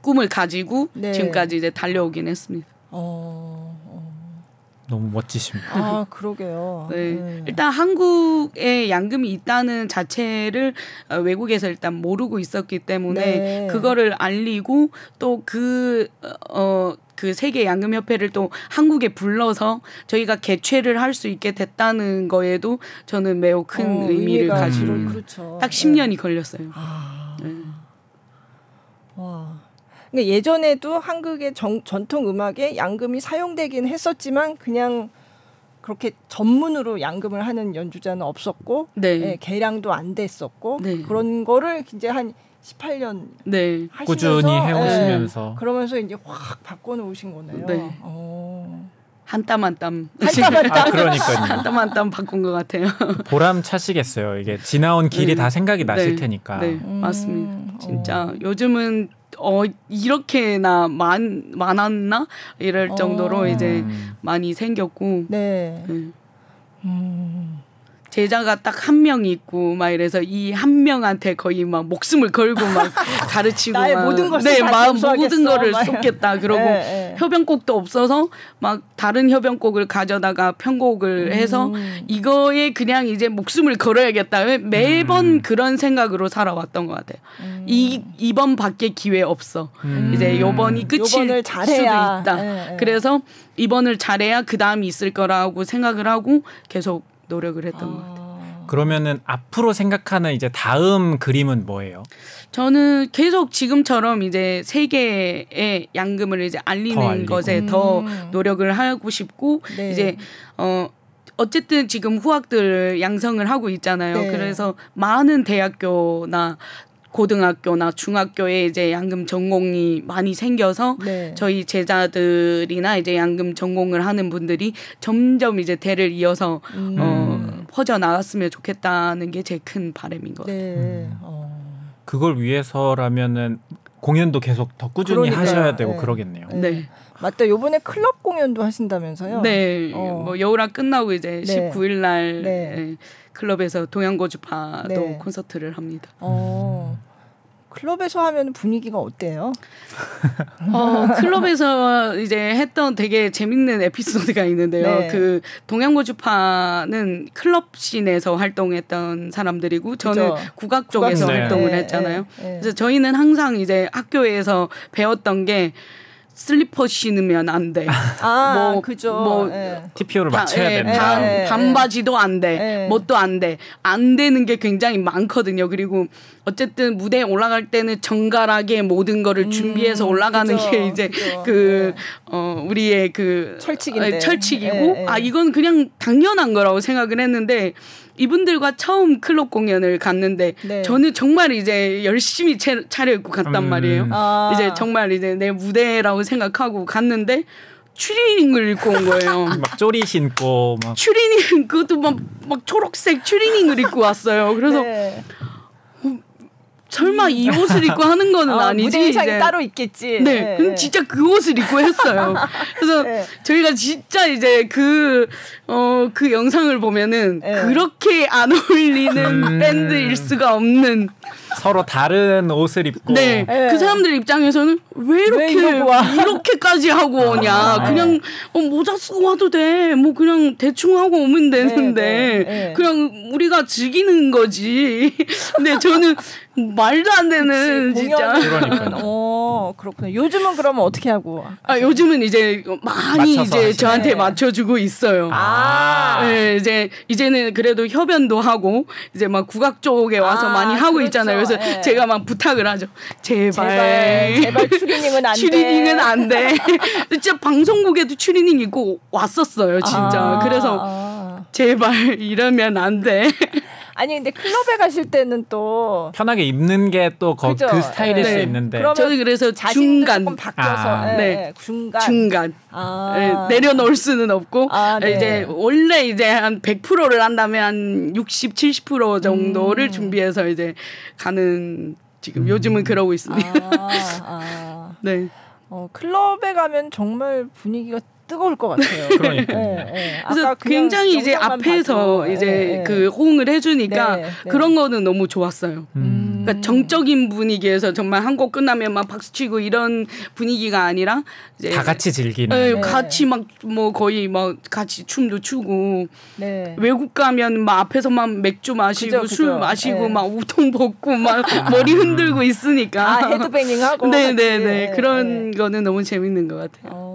꿈을 가지고 지금까지 이제 달려오긴 했습니다. 너무 멋지십니다. 그러게요. 일단 한국에 양금이 있다는 자체를 외국에서 일단 모르고 있었기 때문에 그거를 알리고 또 그 세계 양금협회를 또 한국에 불러서 저희가 개최를 할 수 있게 됐다는 거에도 저는 매우 큰 의미를 가지고 그렇죠. 딱 10년이 걸렸어요. 와. 그러니까 예전에도 한국의 전통 음악에 양금이 사용되긴 했었지만 그냥 그렇게 전문으로 양금을 하는 연주자는 없었고 네. 네, 개량도 안 됐었고 네. 그런 거를 이제 한 18년 네. 꾸준히 해오시면서 네, 그러면서 이제 확 바꿔놓으신 거네요. 네. 한 땀 한 땀. 그러니까요. 한 땀 한 땀 바꾼 것 같아요. 보람 차시겠어요. 이게 지나온 길이 다 생각이 나실 테니까. 네, 맞습니다. 진짜 요즘은 이렇게나 많았나 이럴 정도로 이제 많이 생겼고. 네. 제자가 딱 한 명 있고 막 이래서 이 한 명한테 거의 막 목숨을 걸고 막 가르치고 나의 막 모든 것을 모든 거를 쏟겠다 그러고 협연곡도 없어서 막 다른 협연곡을 가져다가 편곡을 해서 이거에 그냥 이제 목숨을 걸어야겠다 매번 그런 생각으로 살아왔던 것 같아요. 이번밖에 기회 없어. 이제 요번이 끝일 수도 있다. 그래서 이번을 잘해야 그 다음이 있을 거라고 생각을 하고 계속 노력을 했던 것 같아요. 그러면은 앞으로 생각하는 이제 다음 그림은 뭐예요? 저는 계속 지금처럼 이제 세계의 양금을 이제 알리는 것에 더 노력을 하고 싶고 네. 이제 어쨌든 지금 후학들 양성을 하고 있잖아요. 네. 그래서 많은 대학교나 고등학교나 중학교에 이제 양금 전공이 많이 생겨서 네. 저희 제자들이나 이제 양금 전공을 하는 분들이 점점 이제 대를 이어서 퍼져 나갔으면 좋겠다는 게 제 큰 바람인 것 같아요. 네. 그걸 위해서라면은 공연도 계속 더 꾸준히 하셔야 되고 네. 그러겠네요. 네. 맞다. 요번에 클럽 공연도 하신다면서요? 네. 뭐 여우라 끝나고 이제 네. 19일 날 네. 클럽에서 동양고주파도 네. 콘서트를 합니다. 클럽에서 하면 분위기가 어때요? 클럽에서 이제 했던 되게 재밌는 에피소드가 있는데요. 네. 그 동양고주파는 클럽 씬에서 활동했던 사람들이고 저는 그쵸? 국악 쪽에서 활동을 했잖아요. 그래서 저희는 항상 이제 학교에서 배웠던 게 슬리퍼 신으면 안 돼. 뭐 그죠. 뭐 TPO를 맞춰야 된다. 반바지도 안 돼. 뭣도 안 돼. 안 되는 게 굉장히 많거든요. 그리고 어쨌든 무대에 올라갈 때는 정갈하게 모든 거를 준비해서 올라가는 그죠, 게 이제 그죠. 우리의 그 철칙이고 이건 그냥 당연한 거라고 생각을 했는데 이분들과 처음 클럽 공연을 갔는데 네. 저는 정말 이제 열심히 차려입고 갔단 말이에요. 이제 정말 이제 내 무대라고 생각하고 갔는데 추리닝을 입고 온 거예요. 막 쪼리 신고 막 추리닝 그것도 막 초록색 추리닝을 입고 왔어요. 그래서 네. 설마 이 옷을 입고 하는 거는 아니지. 무대 의상이 따로 있겠지. 네, 네. 진짜 그 옷을 입고 했어요. 그래서 네. 저희가 진짜 이제 그 영상을 보면은 네. 그렇게 안 어울리는 밴드일 수가 없는. 서로 다른 옷을 입고. 네, 네. 그 사람들 입장에서는 왜 이렇게까지 하고 오냐. 그냥 모자 쓰고 와도 돼. 뭐 그냥 대충 하고 오면 되는데 네, 네, 네. 그냥 우리가 즐기는 거지. 근데 저는 말도 안 되는 진짜. 그러니까요. 그렇구나. 요즘은 그러면 어떻게 하고? 요즘은 이제 많이 이제 저한테 맞춰주고 있어요. 네, 이제는 그래도 협연도 하고 이제 막 국악 쪽에 와서 많이 하고 그렇죠. 있잖아요. 그래서 네. 제가 막 부탁을 하죠. 제발 추리닝은 안 돼. 추리닝은 안 돼. 진짜 방송국에도 추리닝 입고 왔었어요, 진짜. 그래서 제발 이러면 안 돼. 아니 근데 클럽에 가실 때는 또 편하게 입는 게 또 그 스타일일 수 있는데 저는 그래서 중간 조금 바뀌어서 중간 내려놓을 수는 없고 이제 원래 이제 한 100%를 한다면 한 60-70% 정도를 준비해서 이제 가는 지금 요즘은 그러고 있습니다. 네. 클럽에 가면 정말 분위기가 뜨거울 것 같아요. 그러니까요. 그래서 굉장히 이제 앞에서 봐도. 이제 그 호응을 해주니까 그런 거는 너무 좋았어요. 그러니까 정적인 분위기에서 정말 한 곡 끝나면 막 박수치고 이런 분위기가 아니라 이제 다 같이 즐기는. 같이 막 뭐 거의 막 같이 춤도 추고 외국 가면 막 앞에서 막 맥주 마시고 술 마시고 막 우통 벗고 막 머리 흔들고 있으니까 헤드뱅잉하고 네네네 그런 거는 너무 재밌는 것 같아요.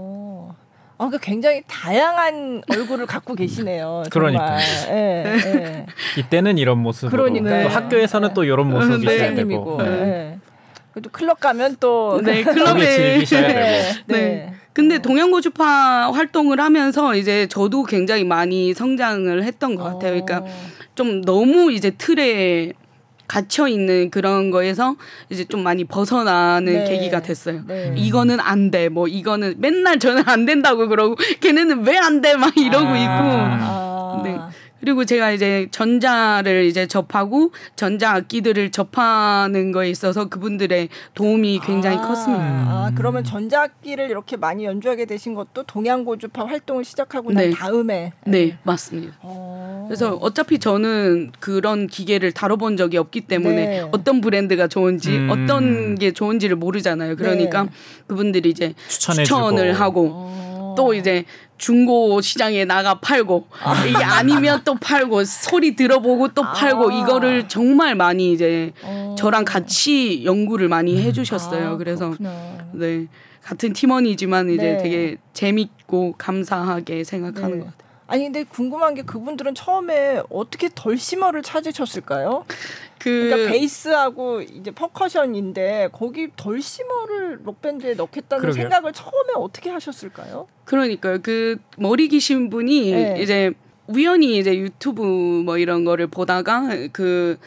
그러니까 굉장히 다양한 얼굴을 갖고 계시네요. 그러니까. 이때는 이런 모습으로. 또 학교에서는 또 이런 모습이 있어야 되고. 그래도 클럽 가면 또 클럽에 즐기셔야 되고. 근데 동양고주파 활동을 하면서 이제 저도 굉장히 많이 성장을 했던 것 같아요. 그러니까 좀 너무 이제 틀에 갇혀 있는 그런 거에서 이제 좀 많이 벗어나는 계기가 됐어요. 이거는 안 돼. 뭐 이거는 맨날 저는 안 된다고 그러고 걔네는 왜 안 돼? 막 이러고 있고. 네. 그리고 제가 이제 전자를 이제 접하고 전자 악기들을 접하는 거에 있어서 그분들의 도움이 굉장히 컸습니다. 그러면 전자 악기를 이렇게 많이 연주하게 되신 것도 동양고주파 활동을 시작하고 난 다음에. 네, 맞습니다. 그래서 어차피 저는 그런 기계를 다뤄본 적이 없기 때문에 어떤 브랜드가 좋은지 어떤 게 좋은지를 모르잖아요. 그러니까 그분들이 이제 추천을 하고 또 이제 중고 시장에 나가 팔고 이게 아니면 또 팔고 소리 들어보고 또 팔고 이거를 정말 많이 이제 저랑 같이 연구를 많이 해주셨어요. 그래서 네, 같은 팀원이지만 이제 되게 재밌고 감사하게 생각하는 것 같아요. 아니 근데 궁금한 게 그분들은 처음에 어떻게 덜시머를 찾으셨을까요? 그러니까 베이스하고 이제 퍼커션인데 거기 덜시머를 록밴드에 넣겠다는 생각을 처음에 어떻게 하셨을까요? 그러니까요. 그 머리 기신 분이 이제 우연히 이제 유튜브 뭐 이런 거를 보다가 그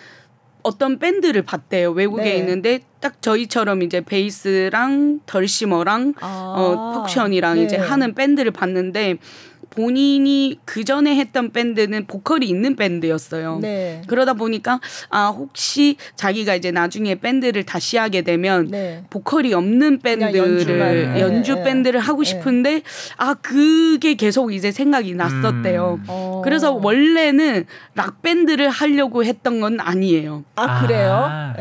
어떤 밴드를 봤대요. 외국에 있는데 딱 저희처럼 이제 베이스랑 덜시머랑 퍼커션이랑 이제 하는 밴드를 봤는데 본인이 그 전에 했던 밴드는 보컬이 있는 밴드였어요. 그러다 보니까 혹시 자기가 이제 나중에 밴드를 다시 하게 되면 보컬이 없는 밴드를 연주 밴드를 하고 싶은데 그게 계속 이제 생각이 났었대요. 그래서 원래는 락 밴드를 하려고 했던 건 아니에요. 그래요?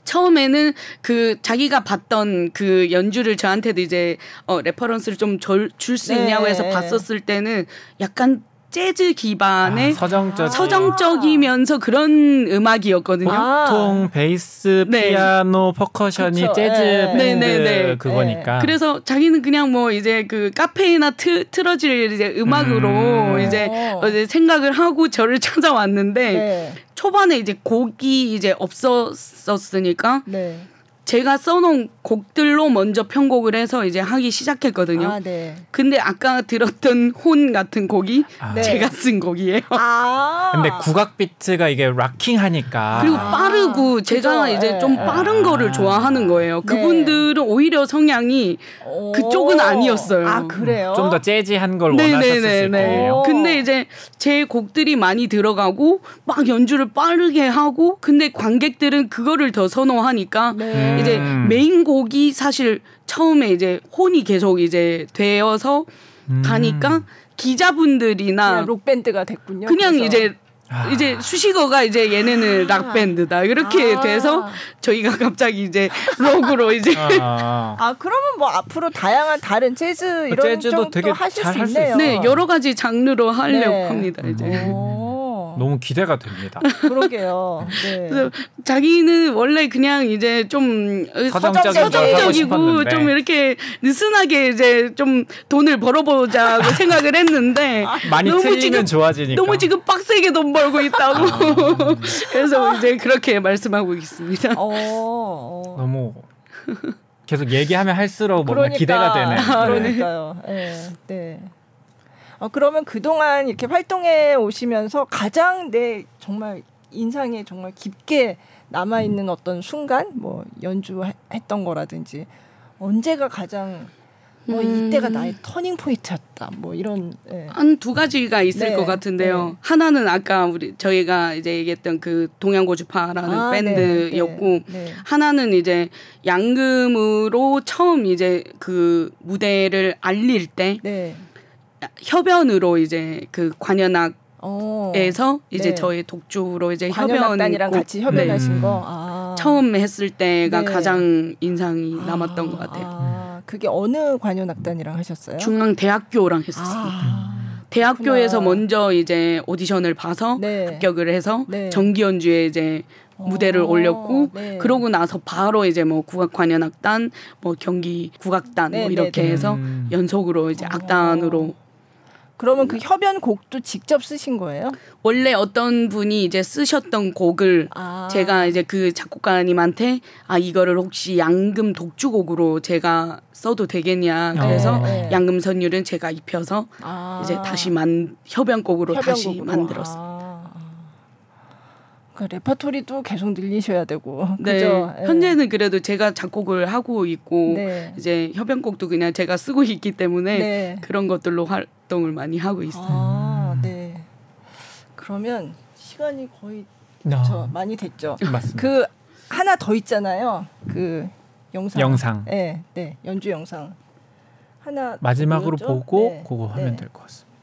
처음에는 그 자기가 봤던 그 연주를 저한테도 이제 레퍼런스를 좀 줄 수 있냐고 해서 봤었을 때는 약간 재즈 기반의 서정적이면서 그런 음악이었거든요. 보통 베이스, 피아노, 퍼커션이 재즈 밴드 그거니까. 그래서 자기는 그냥 뭐 이제 그 카페이나 틀어질 이제 음악으로 이제 생각을 하고 저를 찾아왔는데 초반에 이제 곡이 이제 없었으니까 제가 써놓은 곡들로 먼저 편곡을 해서 이제 하기 시작했거든요. 근데 아까 들었던 혼 같은 곡이 제가 쓴 곡이에요. 근데 국악 비트가 이게 락킹하니까 그리고 빠르고 제가 이제 좀 빠른 거를 좋아하는 거예요. 그분들은 오히려 성향이 그쪽은 아니었어요. 그래요? 좀 더 재즈한 걸 원하셨을 거예요. 근데 이제 제 곡들이 많이 들어가고 막 연주를 빠르게 하고 근데 관객들은 그거를 더 선호하니까 이제 메인 곡이 사실 처음에 이제 혼이 계속 이제 되어서 가니까 기자분들이나 록밴드가 됐군요. 그냥 그래서. 이제 수식어가 이제 얘네는 락밴드다 이렇게 돼서 저희가 갑자기 이제 록으로 이제 그러면 뭐 앞으로 다양한 다른 재즈 이런 쪽도 되게 하실 수 있네요. 네, 여러 가지 장르로 하려고 합니다. 이제. 너무 기대가 됩니다. 그러게요. 그래서 자기는 원래 그냥 이제 좀 서정적이고 좀 이렇게 느슨하게 이제 좀 돈을 벌어보자고 생각을 했는데 많이 틀리면 좋아지니까 너무 지금 빡세게 돈 벌고 있다고 그래서 이제 그렇게 말씀하고 있습니다. 너무 계속 얘기하면 할수록 뭔가 기대가 되네. 그러니까요. 네. 그러면 그동안 이렇게 활동해 오시면서 가장 정말 인상에 정말 깊게 남아있는 어떤 순간 뭐 연주했던 거라든지 언제가 가장 이때가 나의 터닝 포인트였다 뭐 이런 한 두 가지가 있을 것 같은데요. 하나는 아까 저희가 이제 얘기했던 그 동양고주파라는 밴드였고 하나는 이제 양금으로 처음 이제 그 무대를 알릴 때 협연으로 이제 그 관현악에서 이제 저희 독주로 이제 관현악단이랑 같이 협연하신 거 처음 했을 때가 가장 인상이 남았던 것 같아요. 그게 어느 관현악단이랑 하셨어요? 중앙대학교랑 했었습니다. 대학교에서 먼저 이제 오디션을 봐서 합격을 해서 정기 연주에 이제 무대를 올렸고 그러고 나서 바로 이제 뭐 국악 관현악단, 뭐 경기 국악단 뭐 이렇게 해서 연속으로 이제 악단으로. 그러면 그 협연 곡도 직접 쓰신 거예요? 원래 어떤 분이 이제 쓰셨던 곡을 제가 이제 그 작곡가님한테 이거를 혹시 양금 독주곡으로 제가 써도 되겠냐. 그래서 양금 선율은 제가 입혀서 이제 다시 협연곡으로 다시 만들었습니다. 그 레퍼토리도 계속 늘리셔야 되고. 네. 그죠? 현재는 그래도 제가 작곡을 하고 있고 이제 협연곡도 그냥 제가 쓰고 있기 때문에 그런 것들로 활동을 많이 하고 있어요. 네. 그러면 시간이 거의 많이 됐죠. 맞습니다. 그 하나 더 있잖아요. 그 영상. 네, 연주 영상. 하나 마지막으로 보고 그거 하면 될 것 같습니다.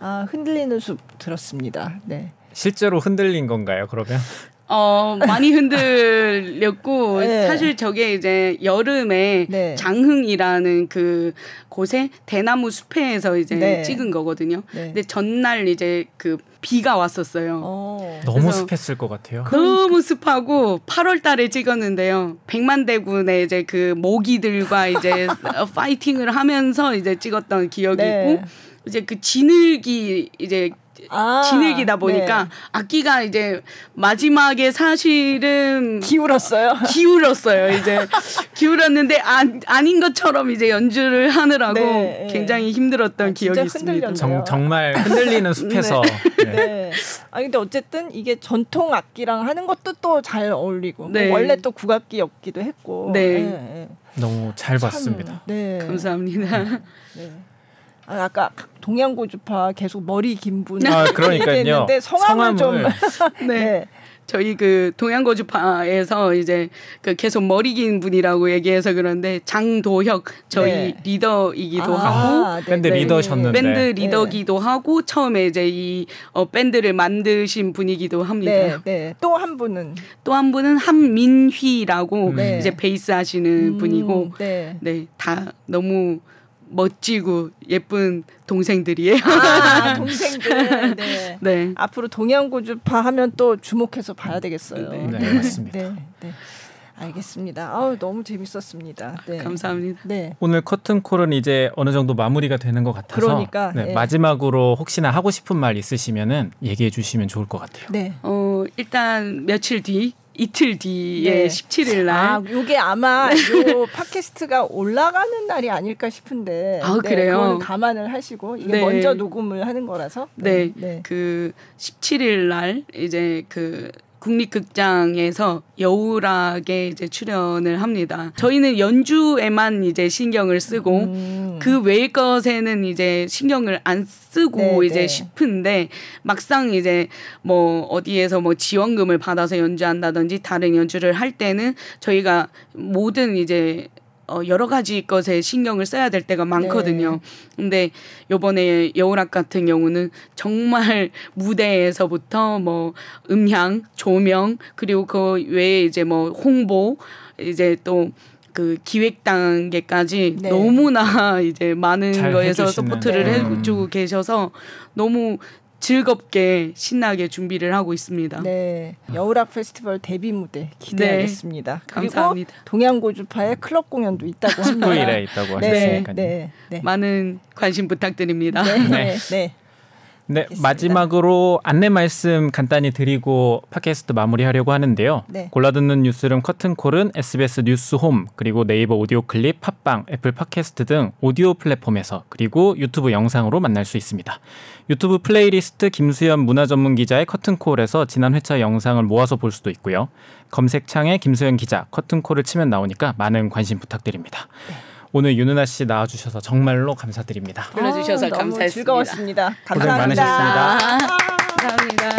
흔들리는 숲 들었습니다. 네. 실제로 흔들린 건가요, 그러면? 많이 흔들렸고 네. 사실 저게 이제 여름에 네. 장흥이라는 그 곳에 대나무 숲에서 이제 네. 찍은 거거든요. 네. 근데 전날 이제 그 비가 왔었어요. 너무 습했을 것 같아요. 너무 습하고 8월 달에 찍었는데요. 백만대군의 이제 그 모기들과 이제 파이팅을 하면서 이제 찍었던 기억이 네. 있고 이제 그 지늘기 이제 지늘기다 보니까 네. 악기가 이제 마지막에 사실은 기울었어요. 이제 기울었는데 아닌 것처럼 이제 연주를 하느라고 네. 굉장히 힘들었던 기억이 있습니다. 정말 흔들리는 숲에서. 네. 네. 근데 어쨌든 이게 전통 악기랑 하는 것도 또 잘 어울리고 네. 원래 또 국악기였기도 했고. 네. 네. 너무 잘 봤습니다. 네. 감사합니다. 네. 아까 동양고주파 계속 머리 긴 분 그러니까요. 성함을 좀 네. 저희 그 동양고주파에서 이제 그 계속 머리 긴 분이라고 얘기해서 그런데 장도혁 저희 네. 리더이기도 하고 밴드 리더셨는데 밴드 리더기도 하고 처음에 이제 이 밴드를 만드신 분이기도 합니다. 네, 네. 또 한 분은 한민휘라고 이제 베이스 하시는 분이고 네, 다 너무 멋지고 예쁜 동생들이에요. 동생들. 네. 네. 앞으로 동양고주파 하면 또 주목해서 봐야 되겠어요. 네, 맞습니다. 네. 알겠습니다. 너무 재밌었습니다. 네. 감사합니다. 네. 오늘 커튼콜은 이제 어느 정도 마무리가 되는 것 같아서 그러니까 네, 마지막으로 혹시나 하고 싶은 말 있으시면은 얘기해 주시면 좋을 것 같아요. 네. 일단 이틀 뒤에 17일 날. 이게 아마 요 팟캐스트가 올라가는 날이 아닐까 싶은데. 그래요? 그건 감안을 하시고 이게 먼저 녹음을 하는 거라서. 네. 그 17일 날 이제 그 국립극장에서 여우락에 이제 출연을 합니다. 저희는 연주에만 이제 신경을 쓰고 그 외의 것에는 이제 신경을 안 쓰고 이제 싶은데 막상 이제 뭐 어디에서 뭐 지원금을 받아서 연주한다든지 다른 연주를 할 때는 저희가 모든 이제 여러 가지 것에 신경을 써야 될 때가 많거든요. 근데 요번에 여우락 같은 경우는 정말 무대에서부터 뭐 음향, 조명 그리고 그 외에 이제 뭐 홍보 이제 또 그 기획 단계까지 너무나 이제 많은 거에서 서포트를 해주고 계셔서 너무 즐겁게 신나게 준비를 하고 있습니다. 네, 여우락 페스티벌 데뷔 무대 기대하겠습니다. 감사합니다. 그리고 동양고주파의 클럽 공연도 있다고 합니다. 19일에 있다고 하셨으니까요. 네. 많은 관심 부탁드립니다. 네, 마지막으로 안내 말씀 간단히 드리고 팟캐스트 마무리하려고 하는데요. 골라듣는 뉴스룸 커튼콜은 SBS 뉴스홈 그리고 네이버 오디오 클립, 팟빵, 애플 팟캐스트 등 오디오 플랫폼에서 그리고 유튜브 영상으로 만날 수 있습니다. 유튜브 플레이리스트 김수현 문화전문기자의 커튼콜에서 지난 회차 영상을 모아서 볼 수도 있고요. 검색창에 김수현 기자 커튼콜을 치면 나오니까 많은 관심 부탁드립니다. 오늘 윤은아 씨 나와주셔서 정말로 감사드립니다. 불러주셔서 감사했습니다. 즐거웠습니다. 감사합니다. 고생 많으셨습니다. 감사합니다.